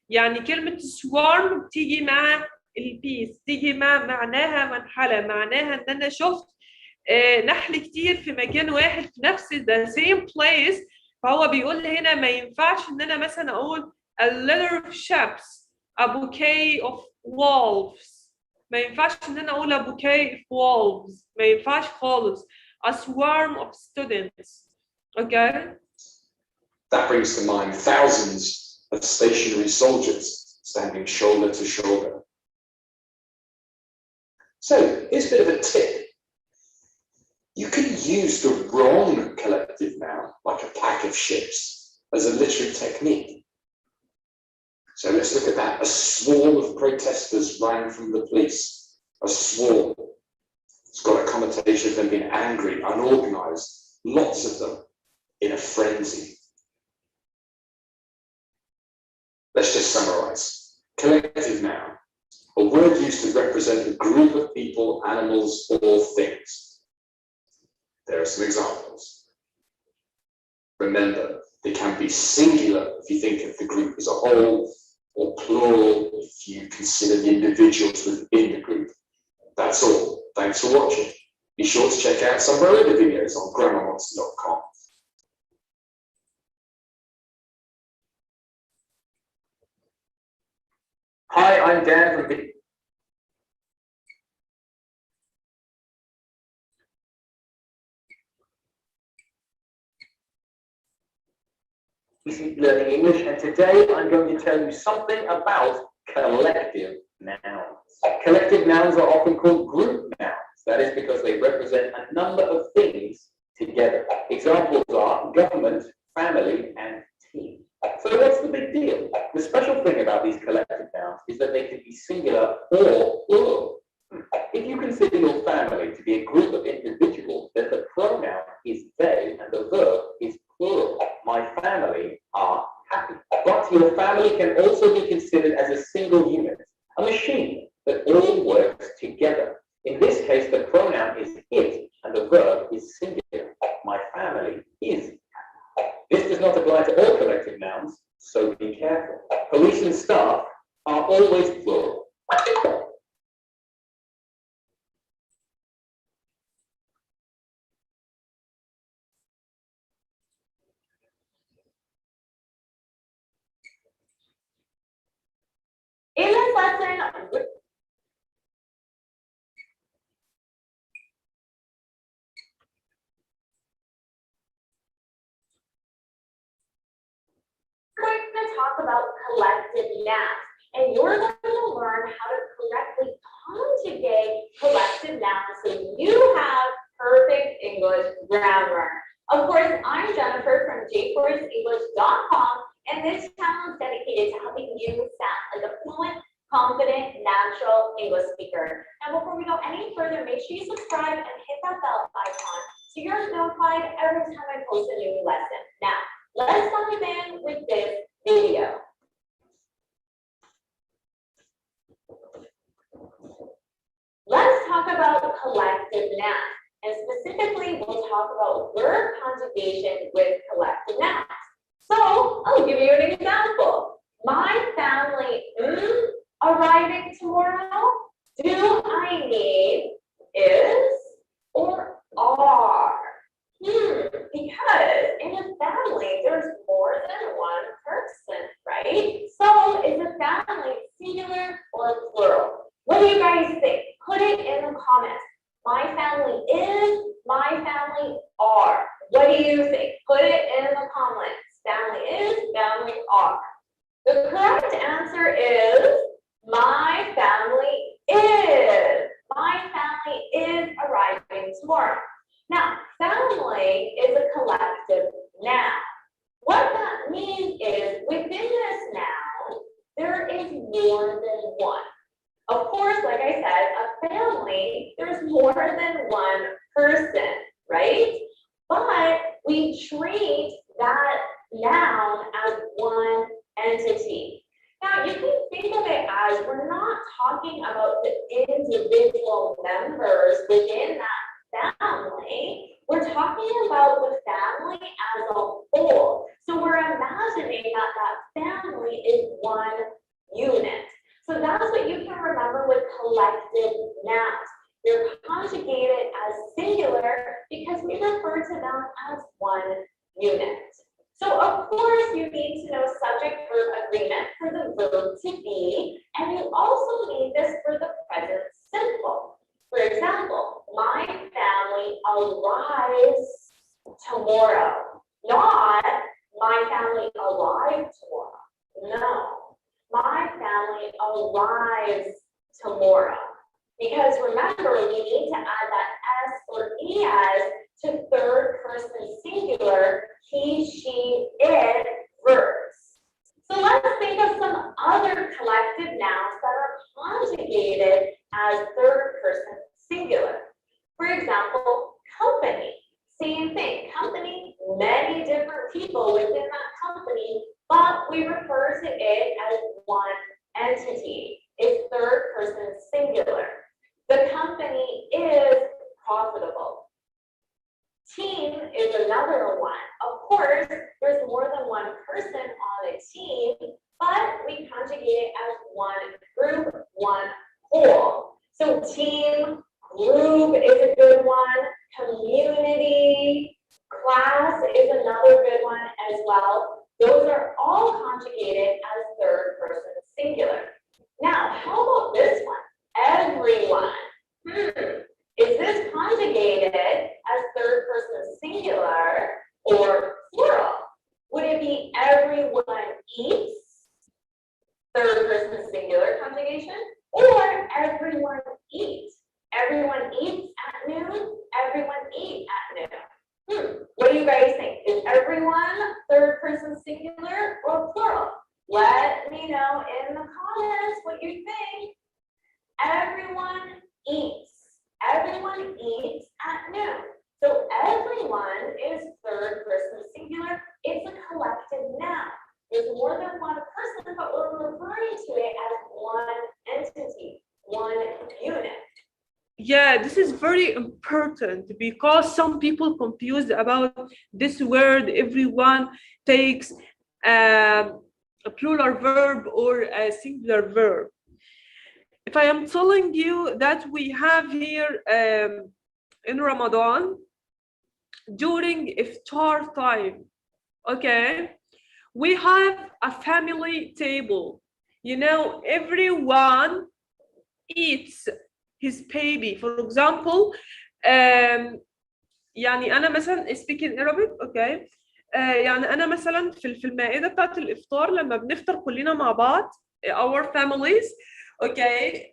يعني كلمة swarm بتيجي مع البيس، تيجي معناها منحلة، معناها إن أنا شفت نحل كتير في مكان واحد في نفس the same place. فهو بيقول هنا ما ينفعش إن أنا مثلا أقول a litter of ships, a bouquet of wolves. ما ينفعش إن أنا أقول a bouquet of wolves. ما ينفعش خالص. A swarm of students. Okay? That brings to mind thousands of stationary soldiers standing shoulder to shoulder. So here's a bit of a tip. You can use the wrong collective noun, like a pack of ships, as a literary technique. So let's look at that. A swarm of protesters ran from the police. A swarm. It's got a connotation of them being angry, unorganized, lots of them in a frenzy. Let's just summarize. Collective noun, a word used to represent a group of people, animals, or things. There are some examples. Remember, they can be singular if you think of the group as a whole, or plural if you consider the individuals within the group. That's all. Thanks for watching. Be sure to check out some of our other videos on grammarmonster.com. Hi, I'm Dan from Video. Learning English, and today I'm going to tell you something about collective nouns. Collective nouns are often called group nouns. That is because they represent a number of things together. Examples are government, family, and team. So what's the big deal? The special thing about these collective nouns is that they can be singular or plural. If you consider your family to be a group of individuals, then the pronoun is they and the verb is plural. My family are happy. But your family can also be considered as a single unit, a machine that all works together. In this case, the pronoun is it and the verb is singular. My family is happy. This does not apply to all collective nouns, so be careful. Police and staff are always plural. In this lesson, we're going to talk about collective nouns, and you're going to learn how to correctly conjugate collective nouns so you have perfect English grammar. Of course, I'm Jennifer from jforcenglish.com, and this channel is dedicated to helping you sound like a fluent, confident, natural English speaker. And before we go any further, make sure you subscribe and hit that bell icon so you're notified every time I post a new lesson. Now, let's dive in with this video. Let's talk about collective nouns. And specifically, we'll talk about verb conjugation with collective nouns. So, I'll give you an example. My family arriving tomorrow. Do I need is or are? Because in a family, there's more than one person, right? So, if the family Put it in the comments. Family is, family are. The correct answer is my family is. My family is arriving tomorrow. Now, family is a collective noun. What that means is within this noun, there is more than one. Of course, like I said, a family, there's more than one person, right? But we treat that noun as one entity. Now, you can think of it as we're not talking about the individual members within that family. We're talking about the family as a whole. So we're imagining that that family is one unit. So that's what you can remember with collective nouns. They're conjugated as singular because we refer to them as one unit. So of course you need to know subject-verb agreement for the verb to be, and you also need this for the present simple. For example, my family arrives tomorrow. Not my family arrived tomorrow. No, my family arrives tomorrow. Because remember, we need to add that S or ES to third person singular, he, she, it verbs. So let's think of some other collective nouns that are conjugated as third person singular. For example, company. Same thing, company, many different people within that company, but we refer to it as one entity. It's third person singular. The company is profitable. Team is another one. Of course, there's more than one person on a team, but we conjugate it as one group, one whole. So team, group is a good one. Community, class is another good one as well. Those are all conjugated as third person singular. Now, how about this one? Everyone. Is this conjugated as third person singular or plural? Would it be everyone eats, third person singular conjugation, or everyone eats? Everyone eats at noon, everyone eat at noon. What do you guys think? Is everyone third person singular or plural? Let me know in the comments what you think. Everyone eats. Everyone eats at noon. So everyone is third person singular. It's a collective noun. There's more than one person, but we're referring to it as one entity, one unit. Yeah, this is very important because some people confused about this word. Everyone takes a plural verb or a singular verb. If I am telling you that we have here in Ramadan, during iftar time, okay, we have a family table. You know, everyone eats his baby. For example, يعني أنا مثلا speaking Arabic, okay, يعني أنا مثلا في المائدة بتاعت الإفطار لما بنفطر كلنا مع بعض our families, okay,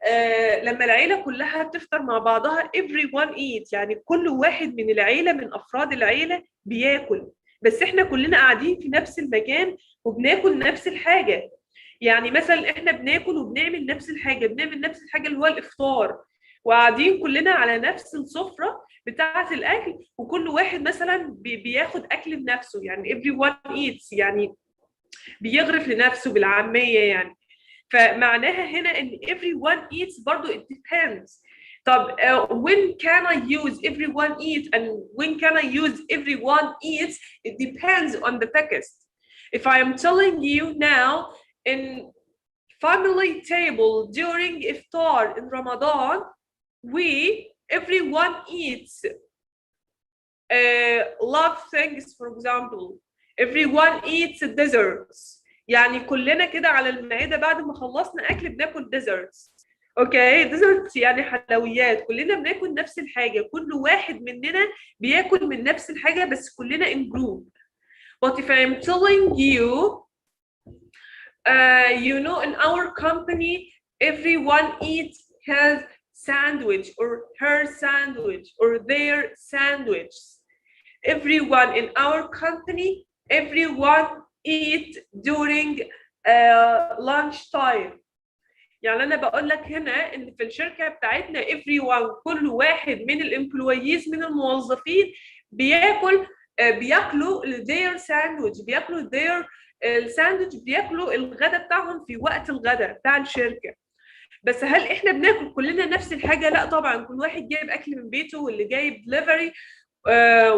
لما العيلة كلها بتفطر مع بعضها everyone eats، يعني كل واحد من العيلة من أفراد العيلة بياكل، بس إحنا كلنا قاعدين في نفس المكان وبناكل نفس الحاجة. يعني مثلا إحنا بناكل وبنعمل نفس الحاجة، اللي هو الإفطار، وقاعدين كلنا على نفس السفرة بتاعة الأكل، وكل واحد مثلا بياخد أكل لنفسه، يعني everyone eats، يعني بيغرف لنفسه بالعامية يعني. فمعناها هنا إن everyone eats برضو it depends. طب when can I use everyone eat and when can I use everyone eats? It depends on the text. If I am telling you now in family table during iftar in Ramadan, everyone eats love things. For example, everyone eats desserts، يعني كلنا كده على المائدة بعد ما خلصنا أكل بناكل desserts. اوكي، desserts يعني حلويات، كلنا بناكل نفس الحاجة، كل واحد مننا بياكل من نفس الحاجة بس كلنا in group. But if I'm telling you, you know, in our company, everyone eats his sandwich or her sandwich or their sandwich. Everyone in our company, everyone eat during lunch time. يعني أنا بقول لك هنا إن في الشركة بتاعتنا everyone كل واحد من الامبلويز من الموظفين بياكلوا their sandwich، بياكلوا their الساندوتش، بياكلوا الغداء بتاعهم في وقت الغداء بتاع الشركة. بس هل احنا بناكل كلنا نفس الحاجة؟ لا طبعا، كل واحد جايب أكل من بيته، واللي جايب دليفري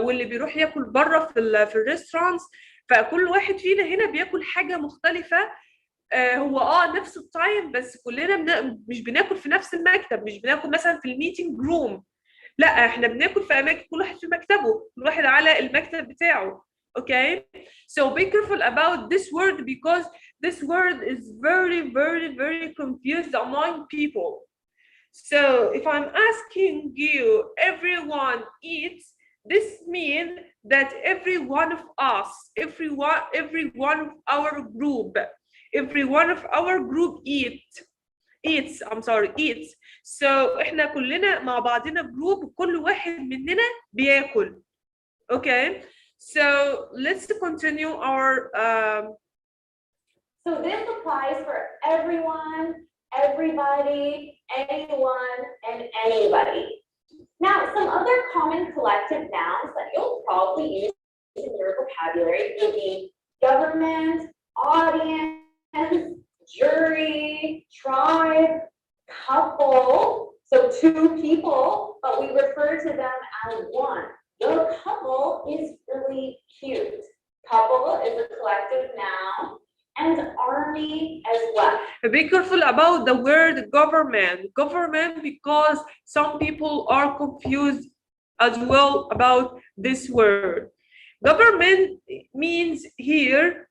واللي بيروح ياكل بره في الريستورانتس. فكل واحد فينا هنا بياكل حاجة مختلفة. هو نفس التايم، بس كلنا مش بناكل في نفس المكتب، مش بناكل مثلا في الميتنج روم. لا، احنا بناكل في اماكن كل واحد في مكتبه، كل واحد على المكتب بتاعه. Okay, so be careful about this word because this word is very, very, very confused among people. So if I'm asking you, everyone eats, this means that every one of us, every one of our group, every one of our group eats. So احنا كلنا مع بعضنا جروب، كل واحد مننا بياكل. Okay, so let's continue our So this applies for everyone, everybody, anyone, and anybody. Now, some other common collective nouns that you'll probably use in your vocabulary would be government, audience, jury, tribe, couple. So two people, but we refer to them as one. Your couple is really cute. Couple is a collective noun. And army as well. Be careful about the word government. Government, because some people are confused as well about this word. Government means here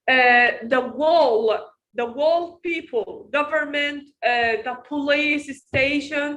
the wall people. Government, the police station,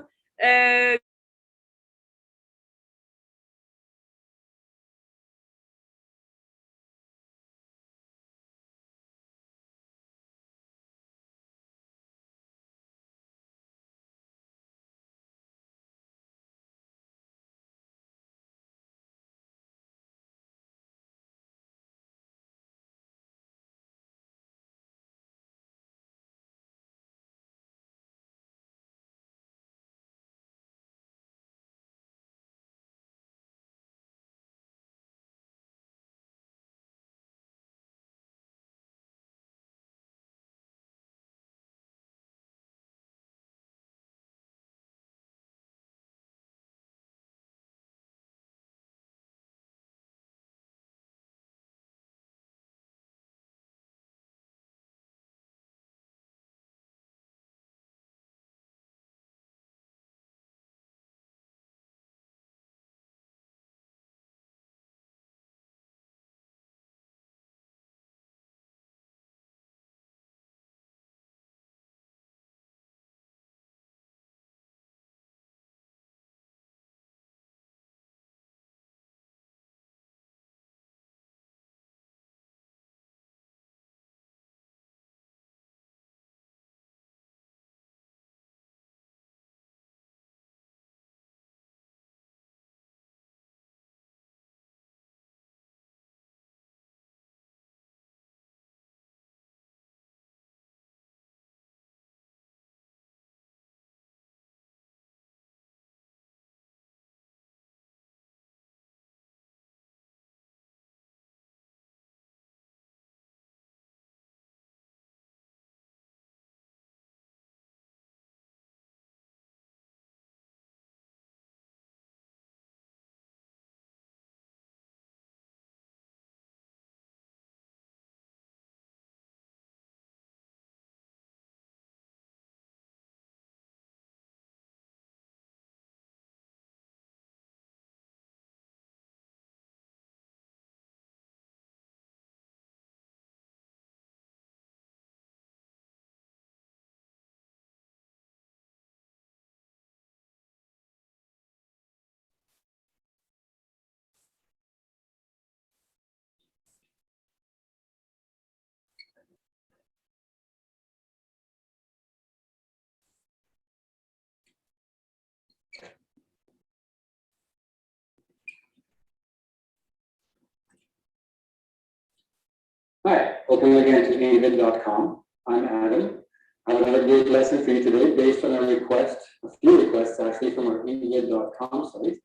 Hi, welcome again to avid.com. I'm Adam. I have another great lesson for you today based on a few requests actually from our avid.com site.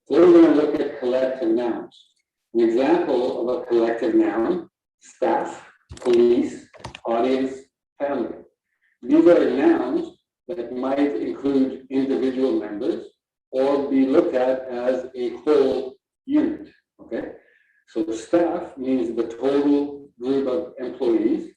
Today we're going to look at collective nouns. An example of a collective noun: staff, police, audience, family. These are nouns that might include individual members or be looked at as a whole unit, okay? So staff means the total group of employees.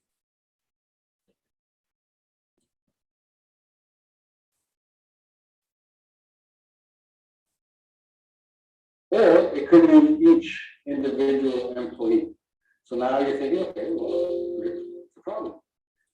Or it could mean each individual employee. So now you're thinking, okay, well, what's the problem?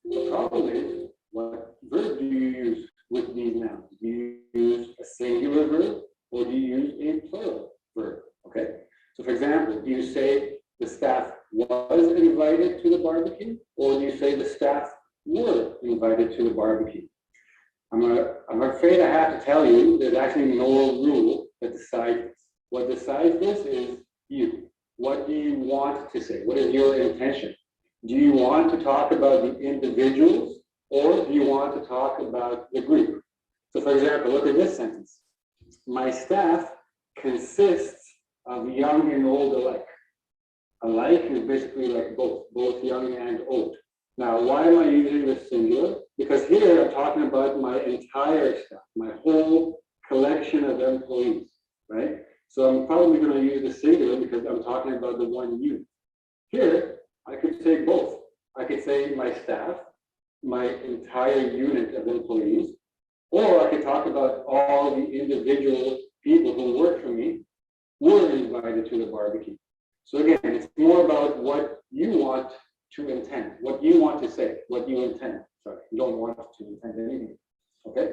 The problem is, what verb do you use with these nouns? Do you use a singular verb or do you use a plural verb? Okay. So for example, do you say the staff was invited to the barbecue, or do you say the staff were invited to the barbecue? I'm afraid I have to tell you there's actually no rule that decides this. What decides this is you. What do you want to say? What is your intention? Do you want to talk about the individuals, or do you want to talk about the group? So for example, look at this sentence. My staff consists of young and old alike. Alike is basically like both young and old. Now, why am I using the singular? Because here I'm talking about my entire staff, my whole collection of employees, right? So I'm probably going to use the singular because I'm talking about the one unit. Here, I could say both. I could say my staff, my entire unit of employees, or I could talk about all the individual people who work for me were invited to the barbecue. So again, it's more about what you want to intend, what you want to say, what you intend. Sorry, you don't want to intend anything. Okay?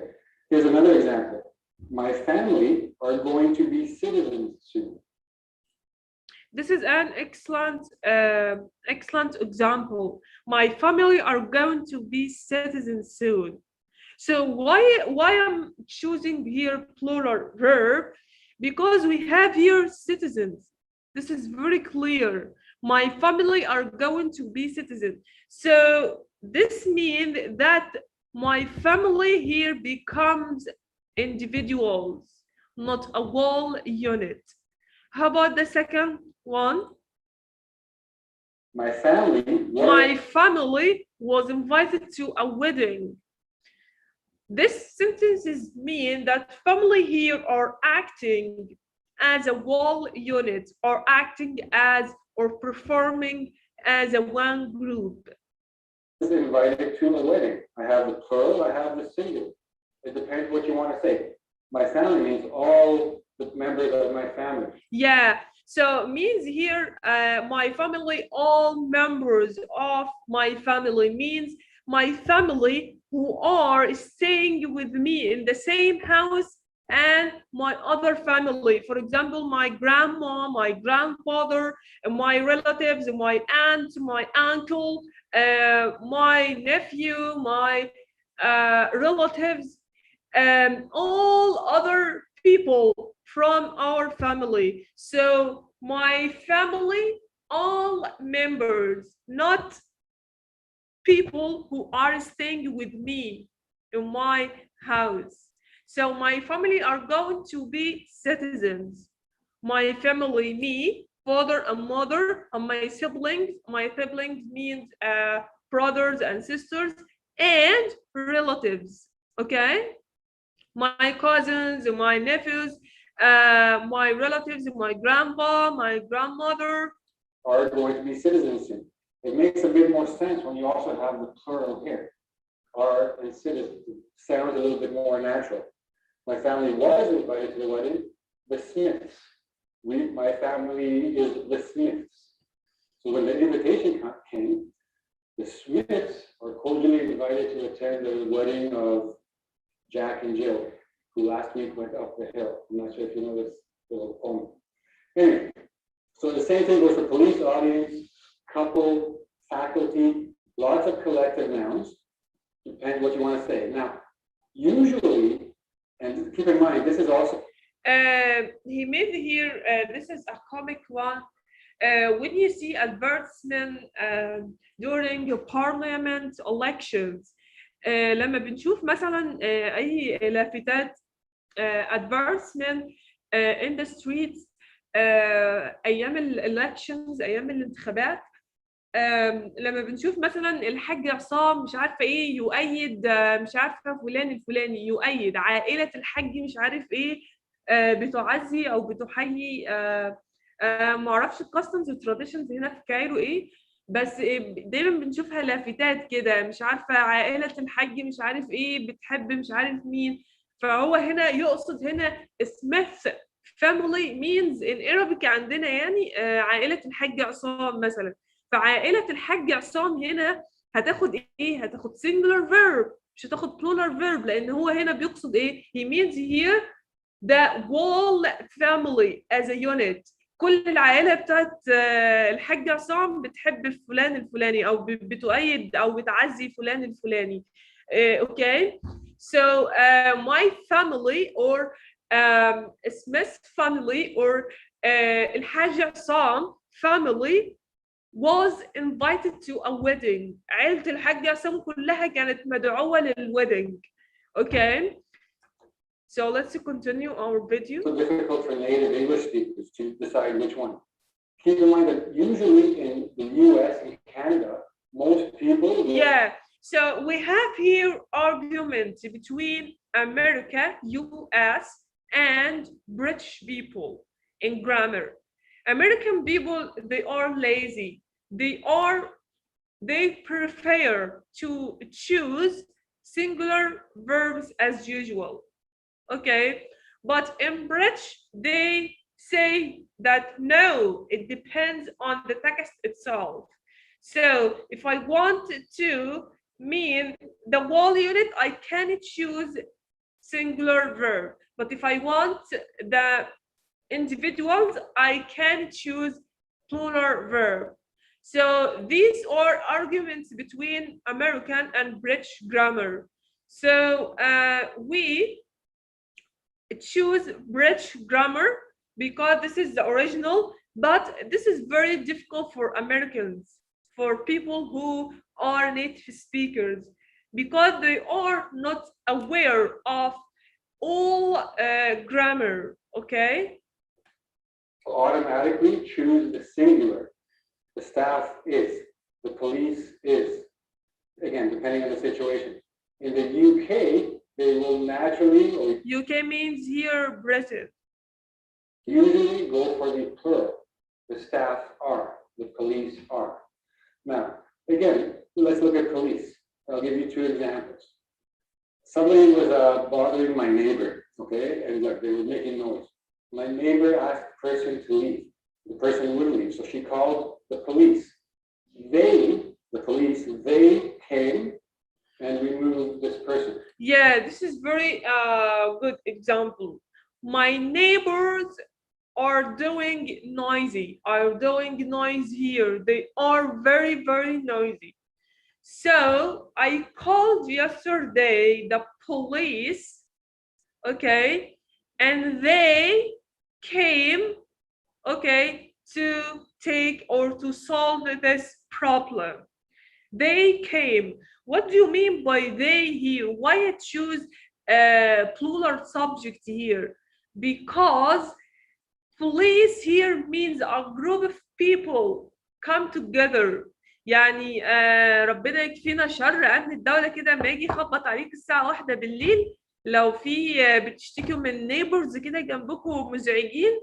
Here's another example. My family are going to be citizens soon. This is an excellent example. My family are going to be citizens soon. So why I'm choosing here plural verb? Because we have here citizens. This is very clear. My family are going to be citizens. So this means that my family here becomes individuals, not a whole unit. How about the second one? My family was invited to a wedding. This sentences mean that family here are acting as a whole unit, or acting as or performing as a one group. Invited to a wedding. I have the plural, I have the singular. It depends what you want to say. My family means all the members of my family. Yeah, so means here my family, all members of my family, means my family who are staying with me in the same house and my other family. For example, my grandma, my grandfather, my relatives, my aunt, my uncle, my nephew, my relatives, and all other people from our family. So my family, all members, not people who are staying with me in my house. So my family are going to be citizens. My family, me, father and mother, and my siblings. My siblings means brothers and sisters and relatives. Okay, my cousins, my nephews, my relatives, my grandpa, my grandmother are going to be citizens soon. It makes a bit more sense when you also have the plural here. Are and citizens. It sounds a little bit more natural. My family was invited to the wedding. The Smiths. My family is the Smiths. So when the invitation came, the Smiths are cordially invited to attend the wedding of Jack and Jill, who last week went up the hill. I'm not sure if you know this little poem. Anyway, so the same thing goes for police, audience, couple, faculty, lots of collective nouns. Depends what you want to say. Now, usually, and keep in mind, this is also. He made here, this is a comic one. when you see advertisement during your parliament elections, لما بنشوف مثلا أي لافتات advertisement in the streets أيام elections، أيام الانتخابات، لما بنشوف مثلا الحاج عصام مش عارفه ايه يؤيد مش عارفه فلان الفلاني يؤيد عائله الحاج مش عارف ايه بتعزي او بتحيي ما اعرفش الكاستمز والتراديشنز هنا في كايرو ايه، بس دايما بنشوفها لافتات كده مش عارفه عائله الحاج مش عارف ايه بتحب مش عارف مين. فهو هنا يقصد هنا سميث family means in Arabic عندنا يعني عائله الحاج عصام مثلا. فعائلة الحاج عصام هنا هتاخد ايه؟ هتاخد singular verb مش هتاخد plural verb، لأن هو هنا بيقصد ايه؟ He means here the whole family as a unit. كل العائلة بتاعت الحاج عصام بتحب فلان الفلاني أو بتؤيد أو بتعزي فلان الفلاني. Okay, so my family or Smith family or الحاج عصام family was invited to a wedding. عيلة الحاج عصام كلها كانت مدعوة للwedding. Okay, so let's continue our video. So difficult for native English speakers to decide which one. Keep in mind that usually in the US and Canada, most people will... Yeah, so we have here argument between America, US, and British people in grammar. American people, they are lazy. They prefer to choose singular verbs as usual. Okay, but in British, they say that no, it depends on the text itself. So if I want to mean the whole unit, I can choose singular verb. But if I want the individuals, I can choose plural verb. So these are arguments between American and British grammar. So we choose British grammar because this is the original, but this is very difficult for Americans, for people who are native speakers, because they are not aware of all grammar. Okay, automatically choose the singular. The staff is, the police is, again, depending on the situation. In the UK, they will naturally, or UK means here Britain. usually go for the plural. The staff are, the police are. Now, again, let's look at police. I'll give you two examples. Somebody was bothering my neighbor, okay, and look, they were making noise. My neighbor asked the person to leave. The person would leave, so she called the police. They, the police, they came and removed this person. Yeah, this is very good example. My neighbors are doing noise here. They are very, very noisy. So I called yesterday the police, okay, and they came, okay, to take or to solve this problem. They came. What do you mean by they here? Why I choose plural subject here? Because police here means a group of people come together. يعني ربنا يكفينا شر أمن الدولة كده ما يجي يخبط عليك الساعة 1 بالليل لو في بتشتكوا من neighbors كده جنبكم مزعجين،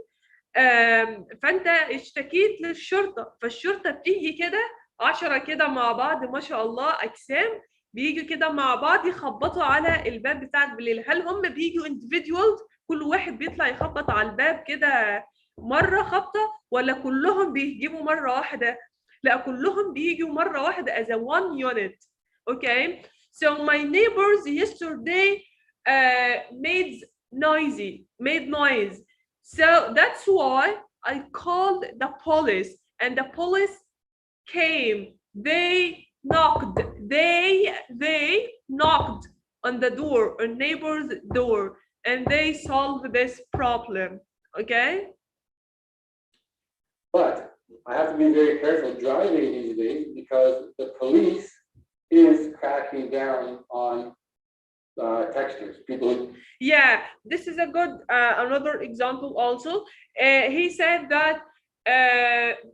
فأنت اشتكيت للشرطة، فالشرطة بتيجي كده 10 كده مع بعض ما شاء الله أجسام بيجوا كده مع بعض يخبطوا على الباب بتاعك بالليل. هل هم بيجوا individuals كل واحد بيطلع يخبط على الباب كده مرة خبطة ولا كلهم بيجيبوا مرة واحدة؟ لا كلهم بيجوا مرة واحدة as a one unit. Okay, so my neighbors yesterday made noise, so that's why I called the police and the police came. They knocked on the door, on neighbor's door, and they solved this problem. Okay, But I have to be very careful driving these days because the police is cracking down on texters, people. Yeah, this is a good another example also. He said that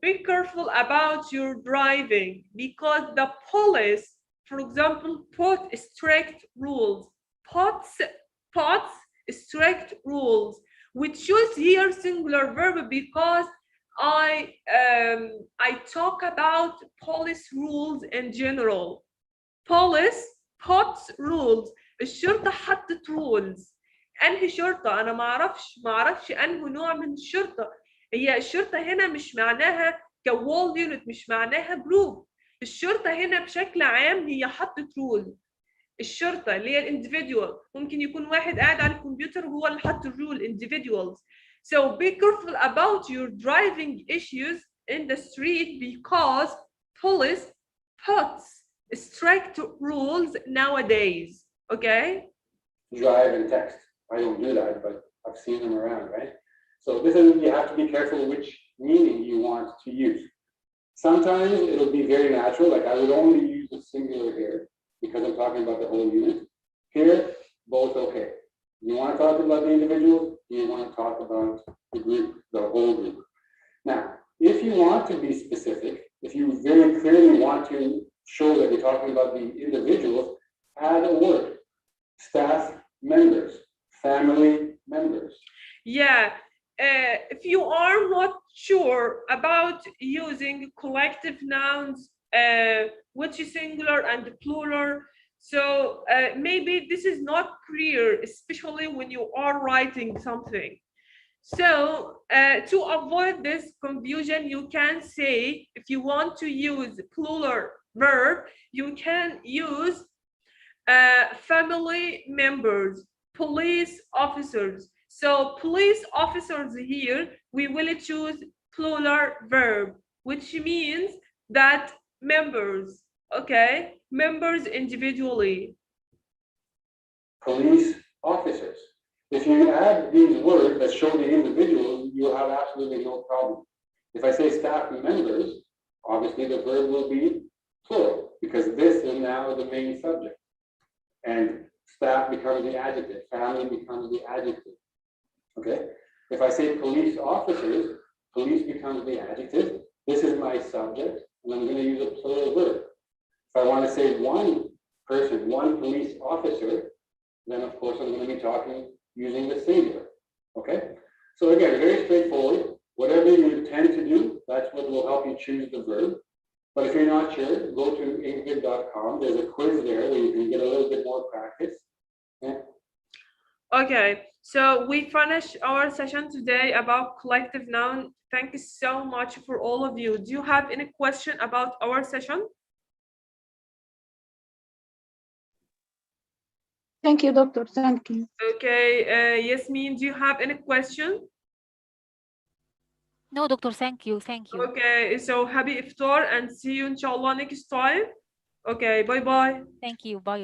be careful about your driving because the police, for example, put strict rules. Puts strict rules. We choose here singular verb because I talk about police rules in general. Police puts rules. الشرطة حطت rules. انهي شرطة؟ انا ما اعرفش انه نوع من الشرطة. هي الشرطة هنا مش معناها كوول يونت، مش معناها جروب. الشرطة هنا بشكل عام هي حطت rules. الشرطة اللي هي الانديفيدوال ممكن يكون واحد قاعد على الكمبيوتر وهو اللي حط الرول individuals. So be careful about your driving issues in the street because police puts strict rules nowadays. Okay? Drive and text. I don't do that, but I've seen them around, right? So this is, you have to be careful which meaning you want to use. Sometimes it'll be very natural, like I would only use the singular here because I'm talking about the whole unit. Here, both okay. You want to talk about the individual, you want to talk about the group, the whole group. Now, if you want to be specific, if you very clearly want to show that you're talking about the individuals, add a word. Staff members, family members. Yeah. If you are not sure about using collective nouns, which is singular and plural, so maybe this is not clear, especially when you are writing something. So to avoid this confusion, you can say, if you want to use plural verb, you can use family members, police officers. So police officers here, we will choose plural verb, which means that members, okay? Members individually. Police officers. If you add these words that show the individual, you'll have absolutely no problem. If I say staff members, obviously the verb will be plural because this is now the main subject. And staff becomes the adjective, family becomes the adjective. Okay? If I say police officers, police becomes the adjective. This is my subject, and I'm going to use a plural verb. If I want to say one person, one police officer, then of course I'm going to be talking using the singular. Okay? So again, very straightforward. Whatever you tend to do, that's what will help you choose the verb. But if you're not sure, go to ingrid.com. There's a quiz there where you can get a little bit more practice. Yeah. Okay, so we finished our session today about collective noun. Thank you so much for all of you. Do you have any question about our session? Thank you, doctor. Thank you. Okay, Yasmin, do you have any question? No, doctor, thank you. Thank you. Okay, so happy iftar and see you inshallah next time. Okay, bye bye. Thank you. Bye.